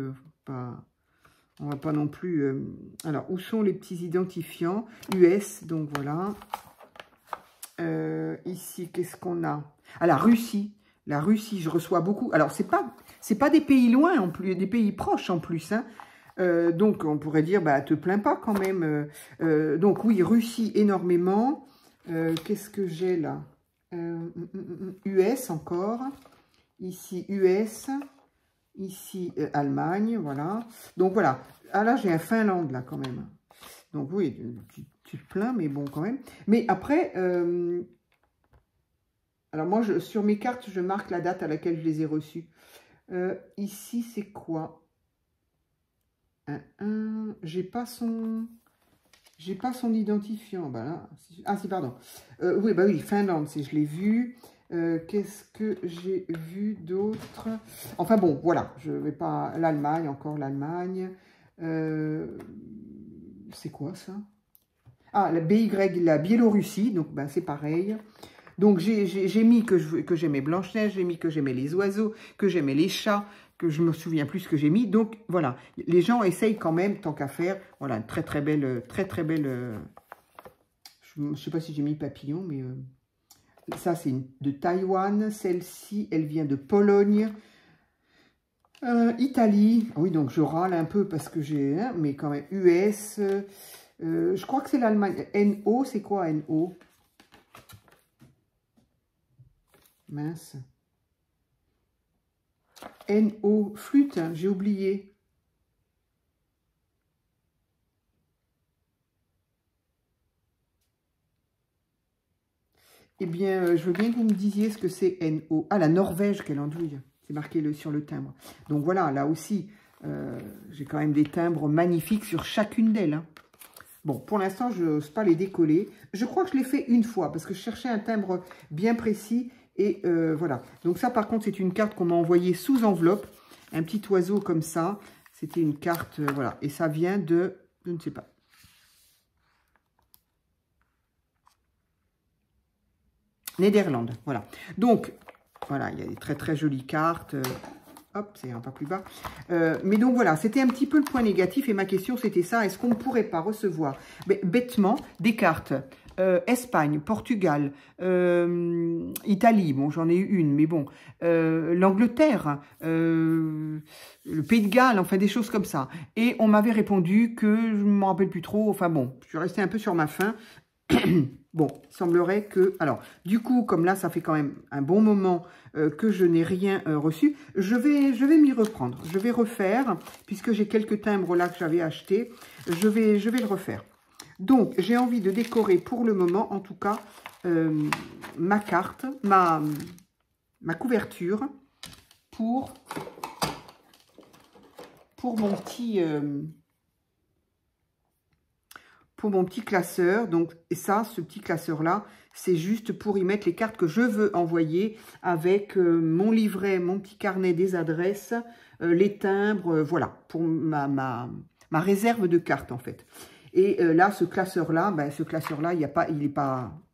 on va pas non plus... Alors où sont les petits identifiants? US, donc voilà. Ici, qu'est-ce qu'on a? Ah, la Russie, je reçois beaucoup. Alors, c'est pas des pays loin en plus, des pays proches en plus. Hein. Donc, on pourrait dire, te plains pas quand même. Donc, oui, Russie énormément. Qu'est-ce que j'ai là? US encore. Ici, US. Ici, Allemagne, voilà. Donc, voilà. Ah là, j'ai un Finlande, là, quand même. Donc, oui, tu te plains, mais bon, quand même. Mais après, alors moi, sur mes cartes, je marque la date à laquelle je les ai reçues. Ici, c'est quoi? J'ai pas son... J'ai pas son identifiant. Bah là, ah si, pardon. Oui, bah oui, Finlande, je l'ai vu. Qu'est-ce que j'ai vu d'autre? Enfin bon, voilà, je vais pas... L'Allemagne, encore l'Allemagne. C'est quoi ça? Ah, la BY, la Biélorussie, donc ben, c'est pareil. Donc j'ai mis que j'aimais Blanche-Neige, j'ai mis que j'aimais les oiseaux, que j'aimais les chats, que je me souviens plus ce que j'ai mis. Donc voilà, les gens essayent quand même, tant qu'à faire. Voilà, une très belle, je ne sais pas si j'ai mis papillon, mais ça c'est de Taïwan. Celle-ci, elle vient de Pologne. Italie, oui, donc je râle un peu parce que j'ai, hein, mais quand même, US, je crois que c'est l'Allemagne. NO, c'est quoi NO? Mince. NO, flûte, hein, j'ai oublié. Eh bien, je veux bien que vous me disiez ce que c'est NO. Ah, la Norvège, quelle andouille. C'est marqué sur le timbre. Donc voilà, là aussi, j'ai quand même des timbres magnifiques sur chacune d'elles. Hein. Bon, pour l'instant, je n'ose pas les décoller. Je crois que je l'ai fait une fois parce que je cherchais un timbre bien précis. Et voilà. Donc ça, par contre, c'est une carte qu'on m'a envoyée sous enveloppe. Un petit oiseau comme ça. C'était une carte, voilà. Et ça vient de, je ne sais pas. Néderlande, voilà. Donc, voilà, il y a des très jolies cartes. Hop, c'est un peu plus bas. Mais donc voilà, c'était un petit peu le point négatif. Et ma question, c'était ça. Est-ce qu'on ne pourrait pas recevoir bêtement des cartes Espagne, Portugal, Italie, bon, j'en ai eu une, mais bon, l'Angleterre, le Pays de Galles, enfin des choses comme ça. Et on m'avait répondu que je ne m'en rappelle plus trop. Enfin bon, je suis restée un peu sur ma faim. Bon, il semblerait que... Alors, du coup, comme là, ça fait quand même un bon moment que je n'ai rien reçu, je vais m'y reprendre. Je vais refaire, puisque j'ai quelques timbres là que j'avais achetés, je vais le refaire. Donc, j'ai envie de décorer pour le moment, en tout cas, ma carte, ma couverture pour mon petit... pour mon petit classeur. Donc, et ça, ce petit classeur-là, c'est juste pour y mettre les cartes que je veux envoyer avec mon livret, mon petit carnet des adresses, les timbres, voilà, pour ma réserve de cartes, en fait. Et là, ce classeur-là, ben,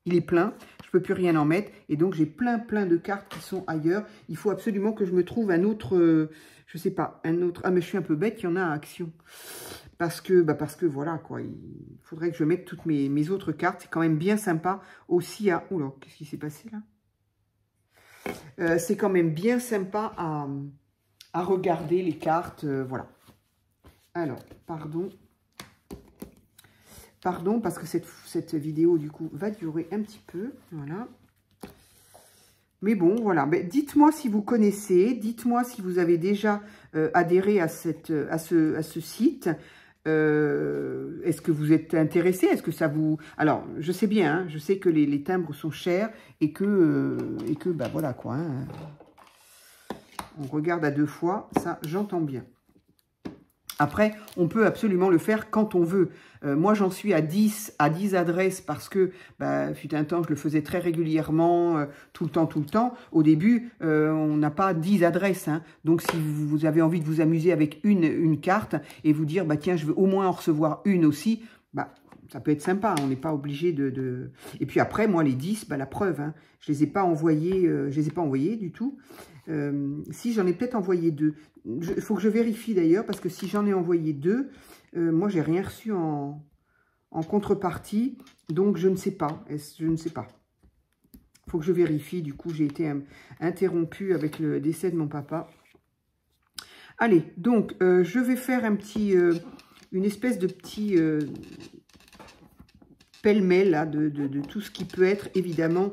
il est plein. Je peux plus rien en mettre. Et donc, j'ai plein de cartes qui sont ailleurs. Il faut absolument que je me trouve un autre, je sais pas, un autre... Ah, mais je suis un peu bête, il y en a à Action. Parce que voilà, quoi, il faudrait que je mette toutes mes autres cartes. C'est quand même bien sympa aussi à... Oula, qu'est-ce qui s'est passé là? C'est quand même bien sympa à regarder les cartes, voilà. Alors, pardon. Pardon, parce que cette vidéo, du coup, va durer un petit peu, voilà. Mais bon, voilà. Dites-moi si vous connaissez, dites-moi si vous avez déjà adhéré à ce site. Est-ce que vous êtes intéressé? Est-ce que ça vous... Alors, je sais bien, hein, je sais que les timbres sont chers et que bah voilà quoi. Hein, on regarde à deux fois, ça, j'entends bien. Après, on peut absolument le faire quand on veut. Moi, j'en suis à 10 adresses parce que, bah, fut un temps, je le faisais très régulièrement, tout le temps. Au début, on n'a pas 10 adresses. Hein. Donc, si vous avez envie de vous amuser avec une carte et vous dire, bah tiens, je veux au moins en recevoir une aussi, bah, ça peut être sympa. On n'est pas obligé de... Et puis après, moi, les 10, bah, la preuve, hein, je les ai pas envoyés du tout. Si, j'en ai peut-être envoyé 2. Il faut que je vérifie d'ailleurs, parce que si j'en ai envoyé 2, moi, j'ai rien reçu en contrepartie. Donc, je ne sais pas. Je ne sais pas. Il faut que je vérifie. Du coup, j'ai été interrompue avec le décès de mon papa. Allez, donc, je vais faire une espèce de petit pêle-mêle là, de tout ce qui peut être, évidemment,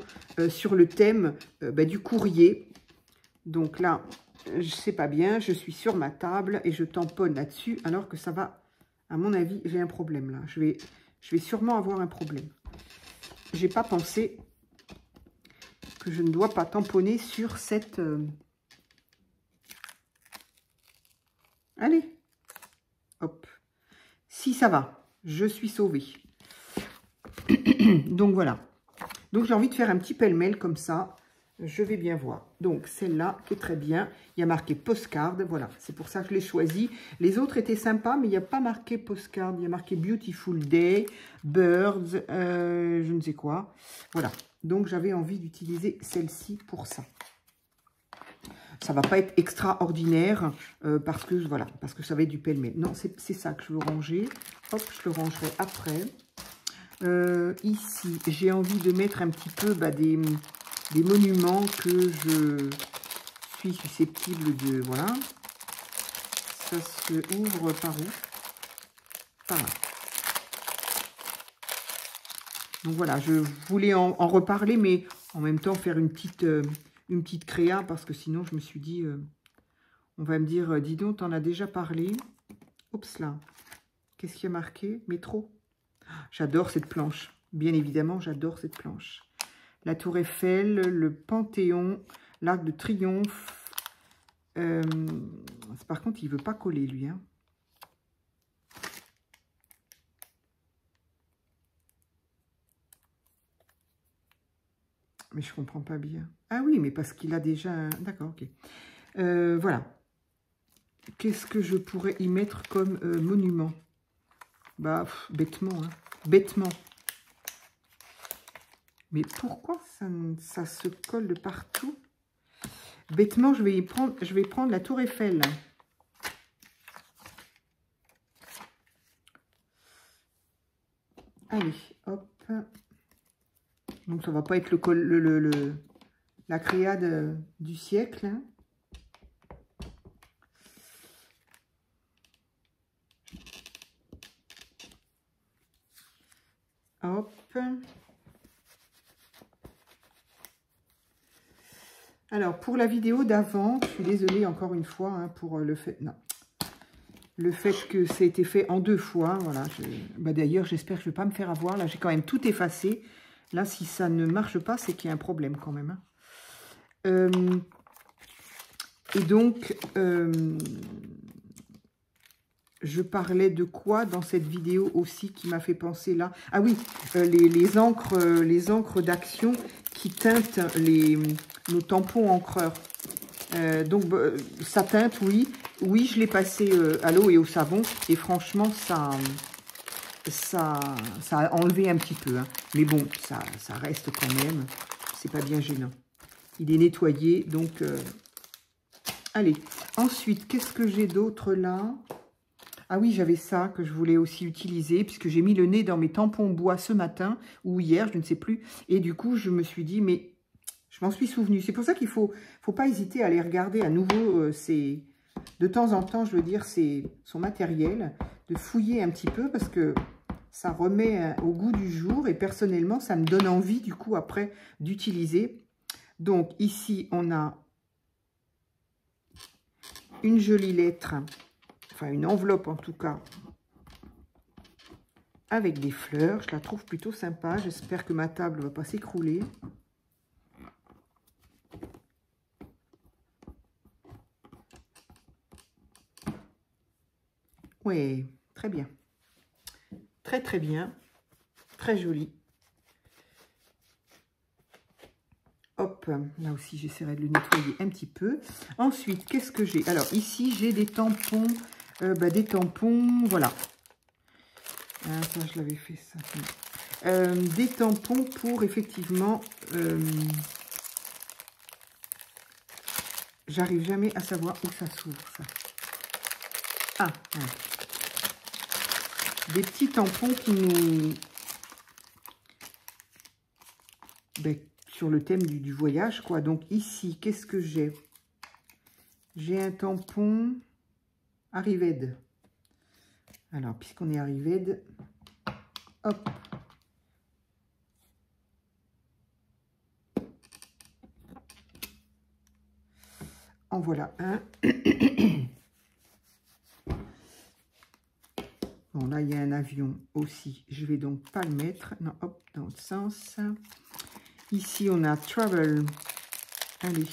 sur le thème du courrier. Donc là, je sais pas bien, je suis sur ma table et je tamponne là-dessus, alors que ça va, à mon avis, j'ai un problème là. Je vais sûrement avoir un problème. J'ai pas pensé que je ne dois pas tamponner sur cette... Allez, hop. Si ça va, je suis sauvée. Donc voilà. Donc j'ai envie de faire un petit pêle-mêle comme ça. Je vais bien voir. Donc celle-là qui est très bien. Il y a marqué postcard. Voilà, c'est pour ça que je l'ai choisi. Les autres étaient sympas, mais il n'y a pas marqué postcard. Il y a marqué Beautiful Day, Birds, je ne sais quoi. Voilà. Donc j'avais envie d'utiliser celle-ci pour ça. Ça va pas être extraordinaire parce que voilà, parce que ça va être du pêle-mêle. Non, c'est ça que je veux ranger. Hop, je le rangerai après. Ici, j'ai envie de mettre un petit peu des monuments que je suis susceptible de... Voilà. Ça se ouvre par où? Par là. Donc voilà, je voulais en reparler, mais en même temps faire une petite créa, parce que sinon je me suis dit, on va me dire, dis donc, t'en as déjà parlé. Oups là, qu'est-ce qu'il y a marqué? Métro. J'adore cette planche, bien évidemment, j'adore cette planche. La Tour Eiffel, le Panthéon, l'Arc de Triomphe. Par contre, il ne veut pas coller, lui. Hein. Mais je ne comprends pas bien. Ah oui, mais parce qu'il a déjà... D'accord, ok. Voilà. Qu'est-ce que je pourrais y mettre comme monument? Bah, bêtement, hein. Bêtement. Mais pourquoi ça se colle de partout? Bêtement, je vais prendre la Tour Eiffel. Allez, hop. Donc, ça va pas être la créa du siècle. Hein. Hop. Alors, pour la vidéo d'avant, je suis désolée encore une fois hein, pour le fait... Non. Le fait que ça a été fait en 2 fois. Voilà. Bah, d'ailleurs, j'espère que je ne vais pas me faire avoir. Là, j'ai quand même tout effacé. Là, si ça ne marche pas, c'est qu'il y a un problème quand même. Hein. Et donc, je parlais de quoi dans cette vidéo aussi qui m'a fait penser là? Ah oui, les encres d'action qui teintent nos tampons encreurs. Donc, ça teinte, oui. Oui, je l'ai passé à l'eau et au savon. Et franchement, ça a enlevé un petit peu. Hein. Mais bon, ça reste quand même. C'est pas bien gênant. Il est nettoyé, donc... Allez. Ensuite, qu'est-ce que j'ai d'autre là? Ah oui, j'avais ça que je voulais aussi utiliser, puisque j'ai mis le nez dans mes tampons bois ce matin, ou hier, je ne sais plus. Et du coup, je me suis dit, mais je m'en suis souvenu. C'est pour ça qu'il faut pas hésiter à aller regarder à nouveau de temps en temps, je veux dire, son matériel, de fouiller un petit peu, parce que ça remet au goût du jour. Et personnellement, ça me donne envie, du coup, après, d'utiliser. Donc, ici, on a une jolie lettre, enfin une enveloppe en tout cas, avec des fleurs. Je la trouve plutôt sympa. J'espère que ma table ne va pas s'écrouler. Oui, très bien. Très très bien. Très joli. Hop, là aussi j'essaierai de le nettoyer un petit peu. Ensuite, qu'est-ce que j'ai? Alors ici, j'ai des tampons. Voilà. Ah, ça, je l'avais fait, ça. Des tampons pour, effectivement... j'arrive jamais à savoir où ça s'ouvre, ça. Ah, ouais. Des petits tampons qui nous... sur le thème du voyage, quoi. Donc, ici, qu'est-ce que j'ai? J'ai un tampon Arrived. Alors, puisqu'on est Arrived, hop. En voilà un. Bon, là, il y a un avion aussi. Je vais donc pas le mettre. Non, hop, dans le sens. Ici, on a Travel. Allez.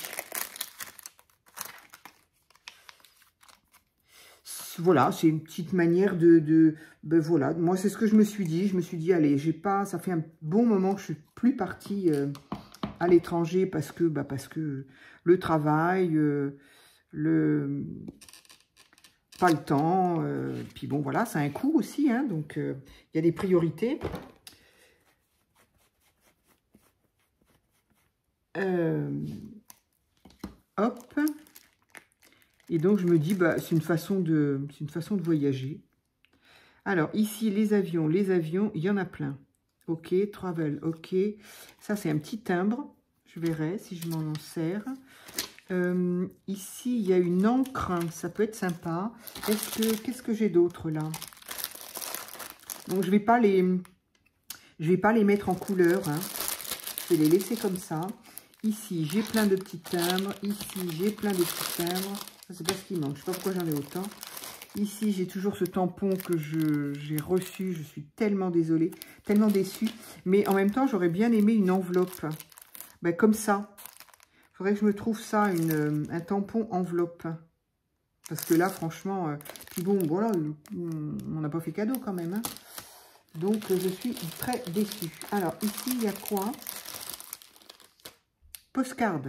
voilà, c'est une petite manière ben voilà, moi c'est ce que je me suis dit. Je me suis dit, allez, ça fait un bon moment que je suis plus partie à l'étranger parce que le travail, pas le temps, puis bon voilà, c'est un coût aussi, hein, donc il y a des priorités. Hop. Et donc je me dis, bah, c'est une façon de voyager. Alors ici, les avions, il y en a plein. Ok, travel, ok. Ça, c'est un petit timbre. Je verrai si je m'en sers. Ici, il y a une encre. Ça peut être sympa. Qu'est-ce que j'ai d'autre là? Donc, je vais pas les mettre en couleur. Hein. Je vais les laisser comme ça. Ici, j'ai plein de petits timbres. Ici, j'ai plein de petits timbres. Ça, c'est pas ce qui manque. Je sais pas pourquoi j'en ai autant. Ici, j'ai toujours ce tampon que j'ai reçu. Je suis tellement désolée, tellement déçue. Mais en même temps, j'aurais bien aimé une enveloppe. Ben, comme ça. Il faudrait que je me trouve ça, un tampon enveloppe. Parce que là, franchement... puis bon, voilà, on n'a pas fait cadeau quand même. Hein. Donc, je suis très déçue. Alors, ici, il y a quoi? Postcard.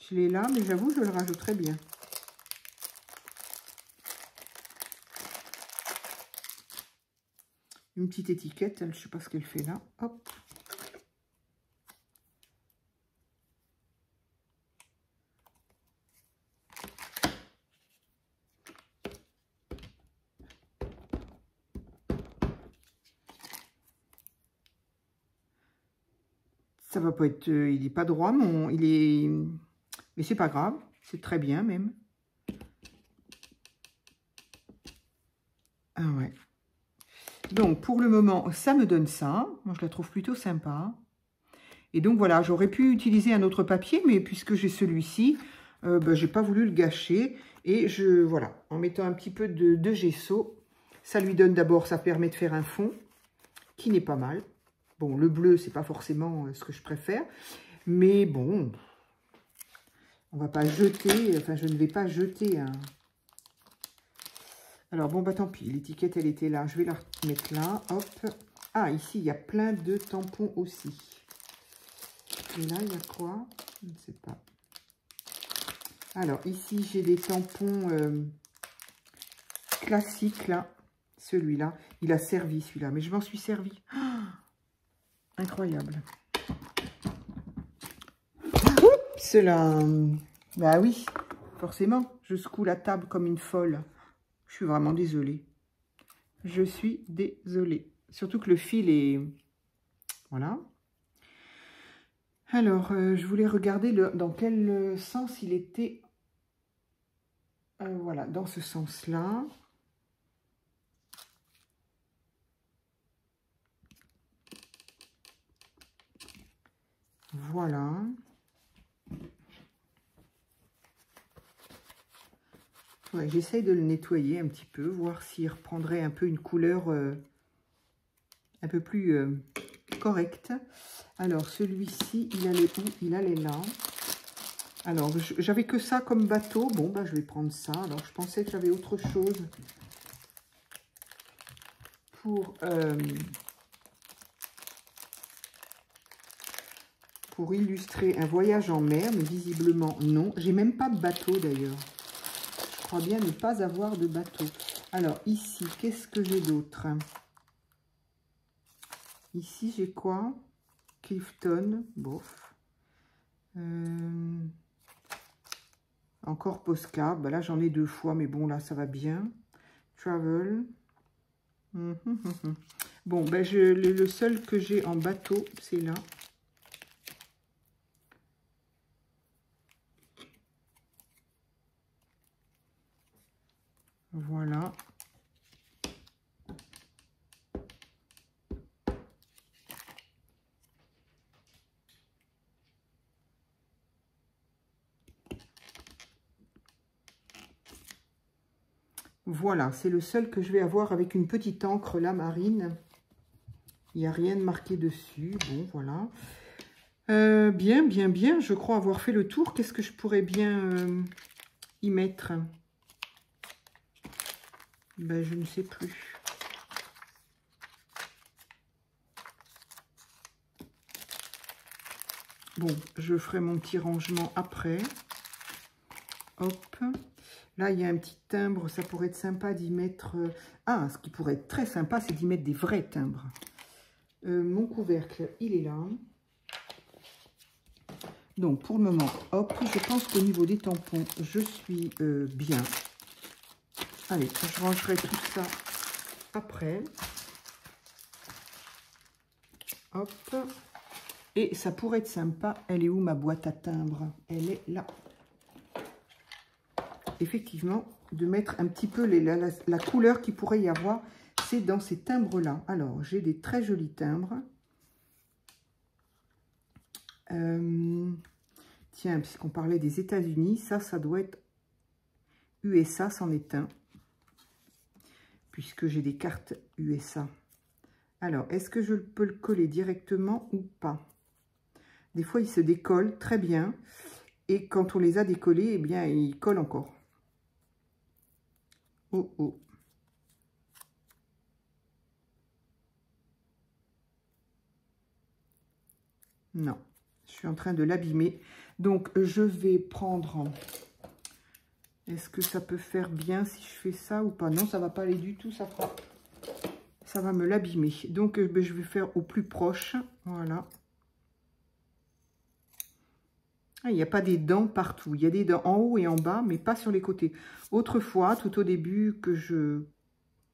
Je l'ai là, mais j'avoue, je le rajouterai bien. Une petite étiquette, je ne sais pas ce qu'elle fait là. Hop. Ça va pas être... il n'est pas droit, mais il est... Mais c'est pas grave. C'est très bien même. Ah ouais. Donc, pour le moment, ça me donne ça. Moi, je la trouve plutôt sympa. Et donc, voilà, j'aurais pu utiliser un autre papier, mais puisque j'ai celui-ci, ben, j'ai pas voulu le gâcher. Et voilà, en mettant un petit peu de gesso, ça lui donne d'abord, ça permet de faire un fond qui n'est pas mal. Bon, le bleu, c'est pas forcément ce que je préfère. Mais bon, on va pas jeter, enfin, je ne vais pas jeter un... Alors, bon, bah tant pis, l'étiquette, elle était là. Je vais la mettre là, hop. Ah, ici, il y a plein de tampons aussi. Et là, il y a quoi? Je ne sais pas. Alors, ici, j'ai des tampons classiques, là. Celui-là, il a servi, celui-là. Mais je m'en suis servi. Ah, incroyable. Oups, là. Bah oui, forcément. Je secoue la table comme une folle. Je suis vraiment désolée. Je suis désolée. Surtout que le fil est... Voilà. Alors, je voulais regarder dans quel sens il était. Voilà, dans ce sens-là. Voilà. Ouais, j'essaye de le nettoyer un petit peu, voir s'il reprendrait un peu une couleur un peu plus correcte. Alors, celui-ci, il allait où? Il allait là. Alors, j'avais que ça comme bateau. Bon, bah, je vais prendre ça. Alors, je pensais que j'avais autre chose pour illustrer un voyage en mer, mais visiblement, non. J'ai même pas de bateau, d'ailleurs. Je crois bien ne pas avoir de bateau. Alors, ici, qu'est-ce que j'ai d'autre? Ici, j'ai quoi? Clifton, bof. Encore postcard. Ben là, j'en ai 2 fois, mais bon, là, ça va bien. Travel. Bon, ben, le seul que j'ai en bateau, c'est là. Voilà. Voilà, c'est le seul que je vais avoir avec une petite encre là, marine. Il n'y a rien de marqué dessus. Bon, voilà. Bien, bien, bien. Je crois avoir fait le tour. Qu'est-ce que je pourrais bien y mettre? Ben, je ne sais plus. Bon, je ferai mon petit rangement après. Hop. Là, il y a un petit timbre. Ça pourrait être sympa d'y mettre... Ah, ce qui pourrait être très sympa, c'est d'y mettre des vrais timbres. Mon couvercle, il est là. Donc, pour le moment, hop, je pense qu'au niveau des tampons, je suis bien. Allez, je rangerai tout ça après. Hop. Et ça pourrait être sympa. Elle est où ma boîte à timbres? Elle est là. Effectivement, de mettre un petit peu la couleur qu'il pourrait y avoir, c'est dans ces timbres-là. Alors, j'ai des très jolis timbres. Tiens, puisqu'on parlait des États-Unis, ça doit être USA, c'en est un. Puisque j'ai des cartes USA. Alors, est-ce que je peux le coller directement ou pas? Des fois, il se décolle très bien. Et quand on les a décollés, eh bien, il colle encore. Oh, oh. Non, je suis en train de l'abîmer. Donc, je vais prendre... Est-ce que ça peut faire bien si je fais ça ou pas? Non, ça va pas aller du tout. Ça va me l'abîmer. Donc, je vais faire au plus proche. Voilà. Ah, il n'y a pas des dents partout. Il y a des dents en haut et en bas, mais pas sur les côtés. Autrefois, tout au début que je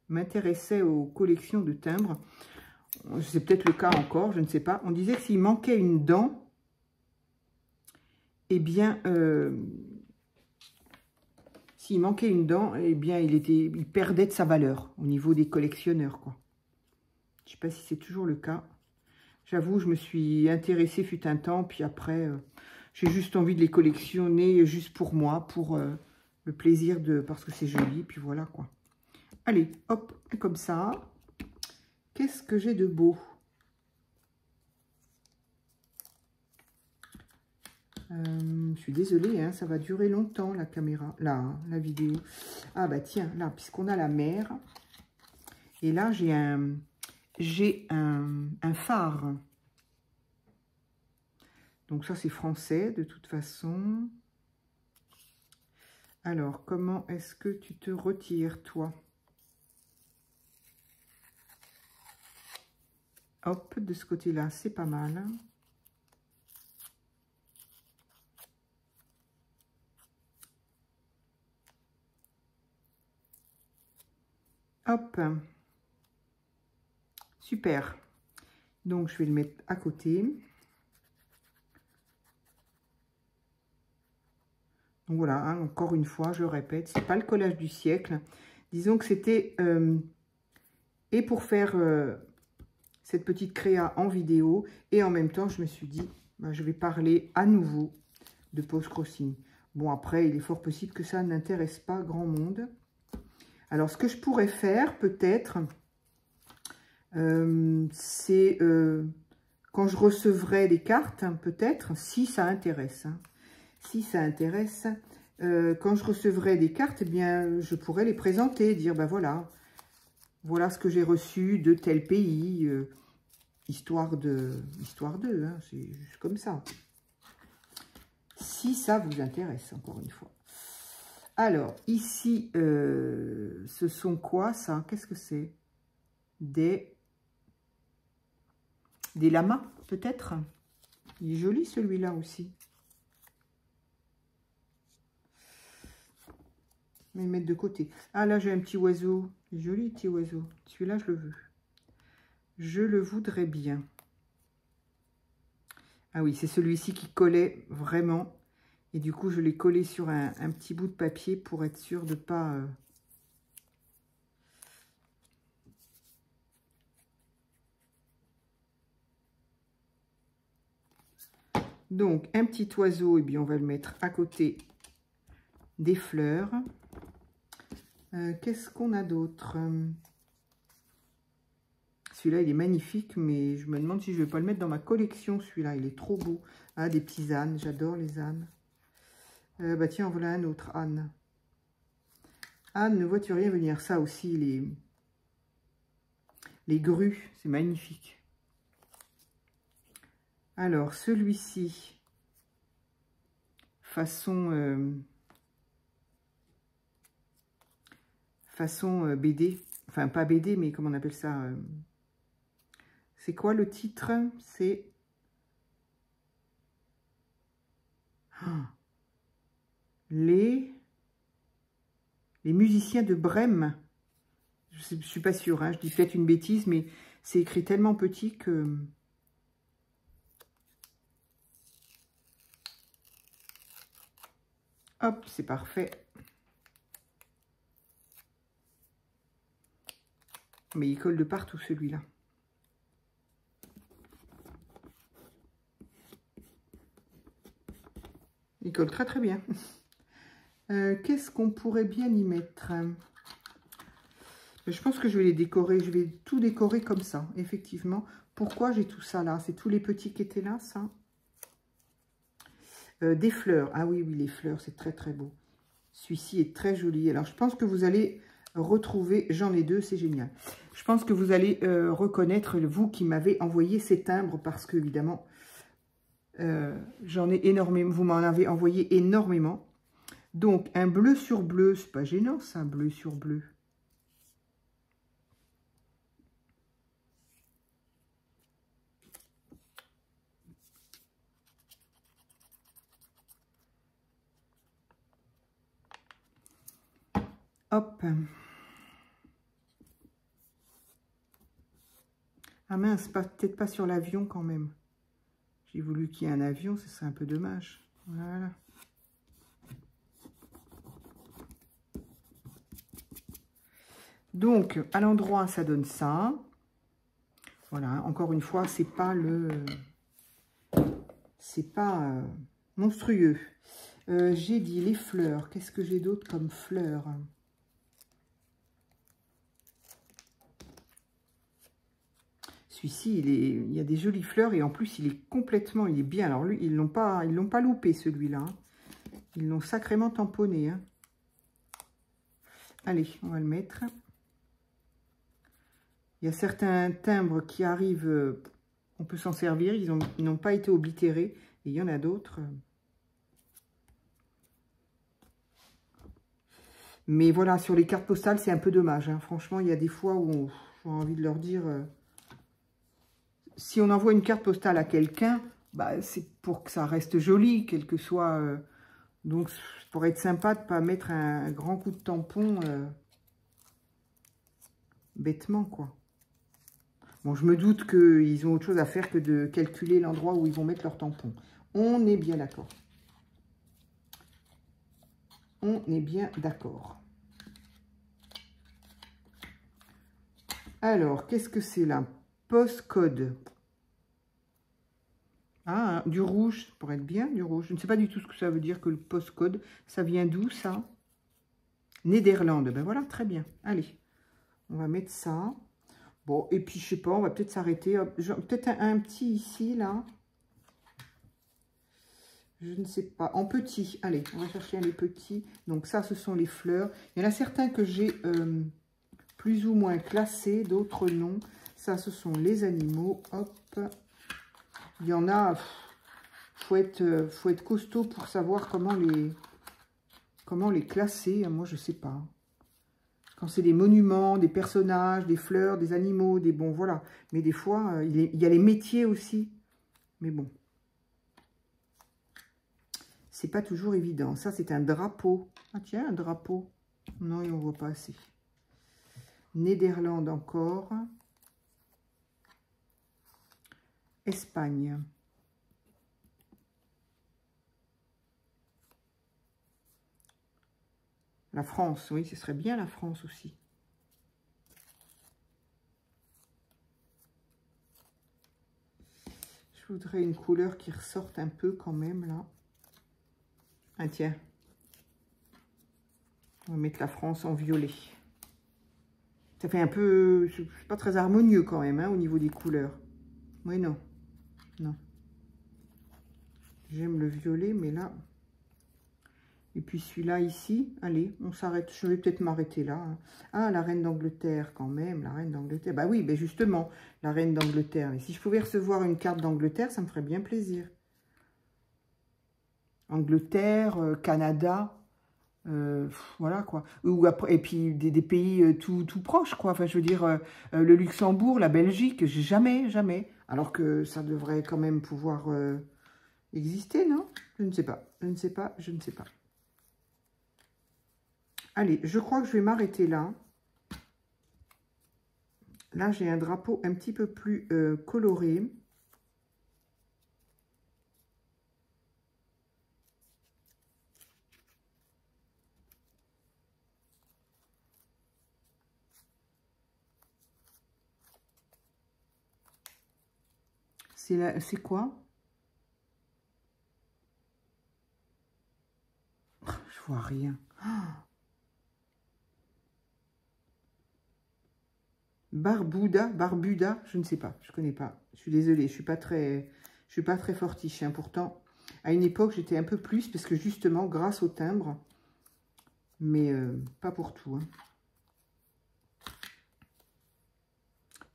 m'intéressais aux collections de timbres, c'est peut-être le cas encore, je ne sais pas, on disait que s'il manquait une dent, eh bien, s'il manquait une dent, eh bien, il perdait de sa valeur au niveau des collectionneurs, quoi. Je ne sais pas si c'est toujours le cas. J'avoue, je me suis intéressée fut un temps, puis après, j'ai juste envie de les collectionner juste pour moi, pour le plaisir de... parce que c'est joli, puis voilà, quoi. Allez, hop, comme ça. Qu'est-ce que j'ai de beau? Je suis désolée, hein, ça va durer longtemps la caméra, la vidéo. Ah bah tiens, là, puisqu'on a la mer. Et là, j'ai un phare. Donc ça, c'est français de toute façon. Alors, comment est-ce que tu te retires, toi? Hop, de ce côté-là, c'est pas mal. Hop. Super. Donc, je vais le mettre à côté. Donc, voilà, hein, encore une fois, je répète, c'est pas le collage du siècle. Disons que c'était... et pour faire cette petite créa en vidéo, et en même temps, je me suis dit, bah, je vais parler à nouveau de post-crossing. Bon, après, il est fort possible que ça n'intéresse pas grand monde. Alors, ce que je pourrais faire, peut-être, c'est quand je recevrai des cartes, hein, peut-être, si ça intéresse. Hein, si ça intéresse, quand je recevrai des cartes, eh bien, je pourrais les présenter, dire, ben voilà, voilà ce que j'ai reçu de tel pays, histoire d'eux, hein, c'est juste comme ça. Si ça vous intéresse, encore une fois. Alors, ici, ce sont quoi, ça? Qu'est-ce que c'est? Des lamas, peut-être? Il est joli, celui-là aussi. Je vais le mettre de côté. Ah, là, j'ai un petit oiseau. Joli, petit oiseau. Celui-là, je le veux. Je le voudrais bien. Ah oui, c'est celui-ci qui collait vraiment. Et du coup, je l'ai collé sur un petit bout de papier pour être sûr de ne pas... Donc, un petit oiseau, et bien, on va le mettre à côté des fleurs. Qu'est-ce qu'on a d'autre? Celui-là, il est magnifique, mais je me demande si je ne vais pas le mettre dans ma collection, celui-là. Il est trop beau. Ah, des petits ânes, j'adore les ânes. Bah tiens, voilà un autre âne. Ah, ne vois-tu rien venir? Ça aussi, les grues, c'est magnifique. Alors, celui-ci, façon BD, enfin pas BD, mais comment on appelle ça? C'est quoi le titre? C'est les musiciens de Brême. Je ne suis pas sûre, hein, je dis peut-être une bêtise, mais c'est écrit tellement petit que... Hop, c'est parfait. Mais il colle de partout, celui-là. Il colle très très bien. Qu'est-ce qu'on pourrait bien y mettre? Je pense que je vais les décorer. Je vais tout décorer comme ça, effectivement. Pourquoi j'ai tout ça là? C'est tous les petits qui étaient là, ça. Des fleurs. Ah oui, oui, les fleurs, c'est très très beau. Celui-ci est très joli. Alors, je pense que vous allez retrouver... J'en ai deux, c'est génial. Je pense que vous allez reconnaître, vous qui m'avez envoyé ces timbres, parce que, évidemment, j'en ai énormément. Vous m'en avez envoyé énormément. Donc, un bleu sur bleu, c'est pas gênant, ça, un bleu sur bleu. Hop. Ah mince, peut-être pas sur l'avion quand même. J'ai voulu qu'il y ait un avion, ce serait un peu dommage. Voilà. Donc, à l'endroit, ça donne ça. Voilà, encore une fois, c'est pas monstrueux. J'ai dit les fleurs. Qu'est-ce que j'ai d'autre comme fleurs? Celui-ci, il y a des jolies fleurs et en plus, il est bien. Alors lui, ils l'ont pas loupé celui-là. Ils l'ont sacrément tamponné. Hein. Allez, on va le mettre. Il y a certains timbres qui arrivent, on peut s'en servir. Ils n'ont pas été oblitérés. Et il y en a d'autres. Mais voilà, sur les cartes postales, c'est un peu dommage. Hein. Franchement, il y a des fois où j'ai envie de leur dire... si on envoie une carte postale à quelqu'un, bah, c'est pour que ça reste joli, quel que soit... donc, ça pourrait être sympa de ne pas mettre un grand coup de tampon bêtement, quoi. Bon, je me doute qu'ils ont autre chose à faire que de calculer l'endroit où ils vont mettre leur tampon. On est bien d'accord. On est bien d'accord. Alors, qu'est-ce que c'est là? Postcode. Ah, du rouge, ça pourrait être bien, du rouge. Je ne sais pas du tout ce que ça veut dire que le postcode. Ça vient d'où, ça? Néderlande. Ben voilà, très bien. Allez, on va mettre ça. Bon, et puis, je sais pas, on va peut-être s'arrêter. Peut-être un petit ici, là. Je ne sais pas. En petit. Allez, on va chercher les petits. Donc, ça, ce sont les fleurs. Il y en a certains que j'ai plus ou moins classés, d'autres non. Ça, ce sont les animaux. Hop. Il y en a... faut être costaud pour savoir comment les classer. Moi, je sais pas. Quand c'est des monuments, des personnages, des fleurs, des animaux, des... Bon, voilà. Mais des fois, il y a les métiers aussi. Mais bon. C'est pas toujours évident. Ça, c'est un drapeau. Ah tiens, un drapeau. Non, on ne voit pas assez. Néderlande encore. Espagne. La France, oui, ce serait bien la France aussi. Je voudrais une couleur qui ressorte un peu quand même, là. Ah, tiens. On va mettre la France en violet. Ça fait un peu... C'est pas très harmonieux quand même, hein, au niveau des couleurs. Oui, non. Non. J'aime le violet, mais là... Et puis celui-là ici, allez, on s'arrête. Je vais peut-être m'arrêter là. Hein. Ah, la reine d'Angleterre quand même, la reine d'Angleterre. Bah oui, ben justement, la reine d'Angleterre. Et si je pouvais recevoir une carte d'Angleterre, ça me ferait bien plaisir. Angleterre, Canada, voilà quoi. Ou après, et puis des pays tout proches, quoi. Enfin, je veux dire, le Luxembourg, la Belgique, jamais. Alors que ça devrait quand même pouvoir exister, non? Je ne sais pas. Allez, je crois que je vais m'arrêter là. Là, j'ai un drapeau un petit peu plus coloré. C'est quoi? Je vois rien. Barbuda, je ne sais pas, je connais pas. Je suis désolée, je suis pas très fortiche. Hein. Pourtant, à une époque, j'étais un peu plus, parce que justement, grâce au timbre, mais pas pour tout. Hein.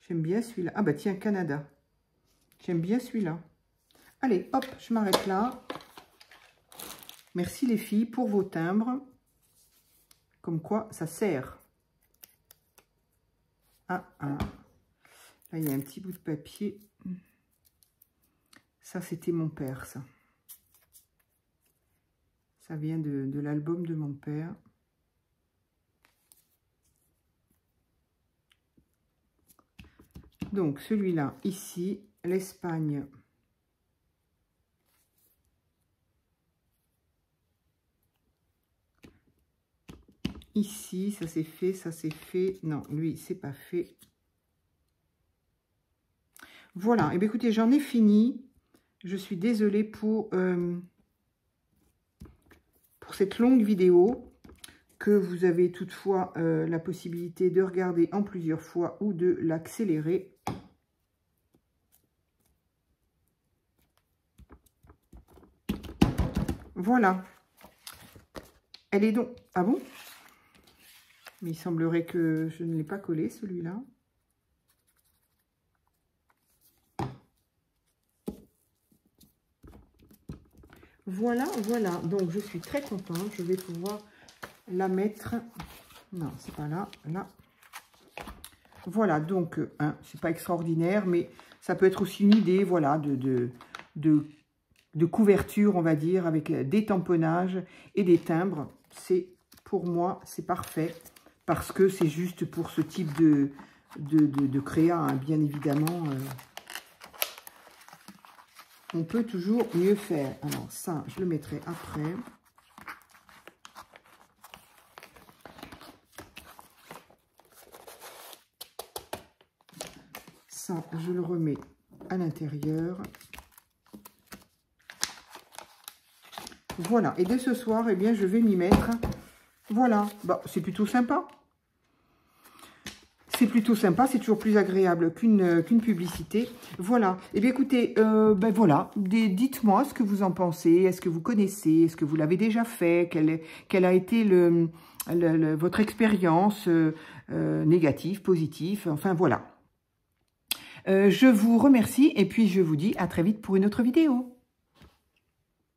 J'aime bien celui-là. Ah bah tiens, Canada. J'aime bien celui-là. Allez, hop, je m'arrête là. Merci les filles pour vos timbres. Comme quoi, ça sert. Ah. Là, il y a un petit bout de papier. Ça, c'était mon père, ça. Ça vient de l'album de mon père. Donc, celui-là, ici, l'Espagne. Ici, ça s'est fait. Non, lui, c'est pas fait. Voilà. Et bien, écoutez, j'en ai fini. Je suis désolée pour cette longue vidéo que vous avez toutefois la possibilité de regarder en plusieurs fois ou de l'accélérer. Voilà. Elle est donc... Ah bon? Mais il semblerait que je ne l'ai pas collé, celui-là. Voilà. Donc, je suis très contente. Je vais pouvoir la mettre... Non, c'est pas là. Là. Voilà, donc, c'est pas extraordinaire, mais ça peut être aussi une idée, voilà, de couverture, on va dire, avec des tamponnages et des timbres. C'est, pour moi, c'est parfait, parce que c'est juste pour ce type de créa, hein, bien évidemment. On peut toujours mieux faire. Alors, ça, je le mettrai après. Ça, je le remets à l'intérieur. Voilà. Et dès ce soir, eh bien, je vais m'y mettre. Voilà. Bah, c'est plutôt sympa. C'est plutôt sympa. C'est toujours plus agréable qu'une publicité. Voilà. Eh bien, écoutez, ben voilà. Dites-moi ce que vous en pensez. Est-ce que vous connaissez? Est-ce que vous l'avez déjà fait? Quelle a été votre expérience négative, positive? Enfin, voilà. Je vous remercie et puis je vous dis à très vite pour une autre vidéo.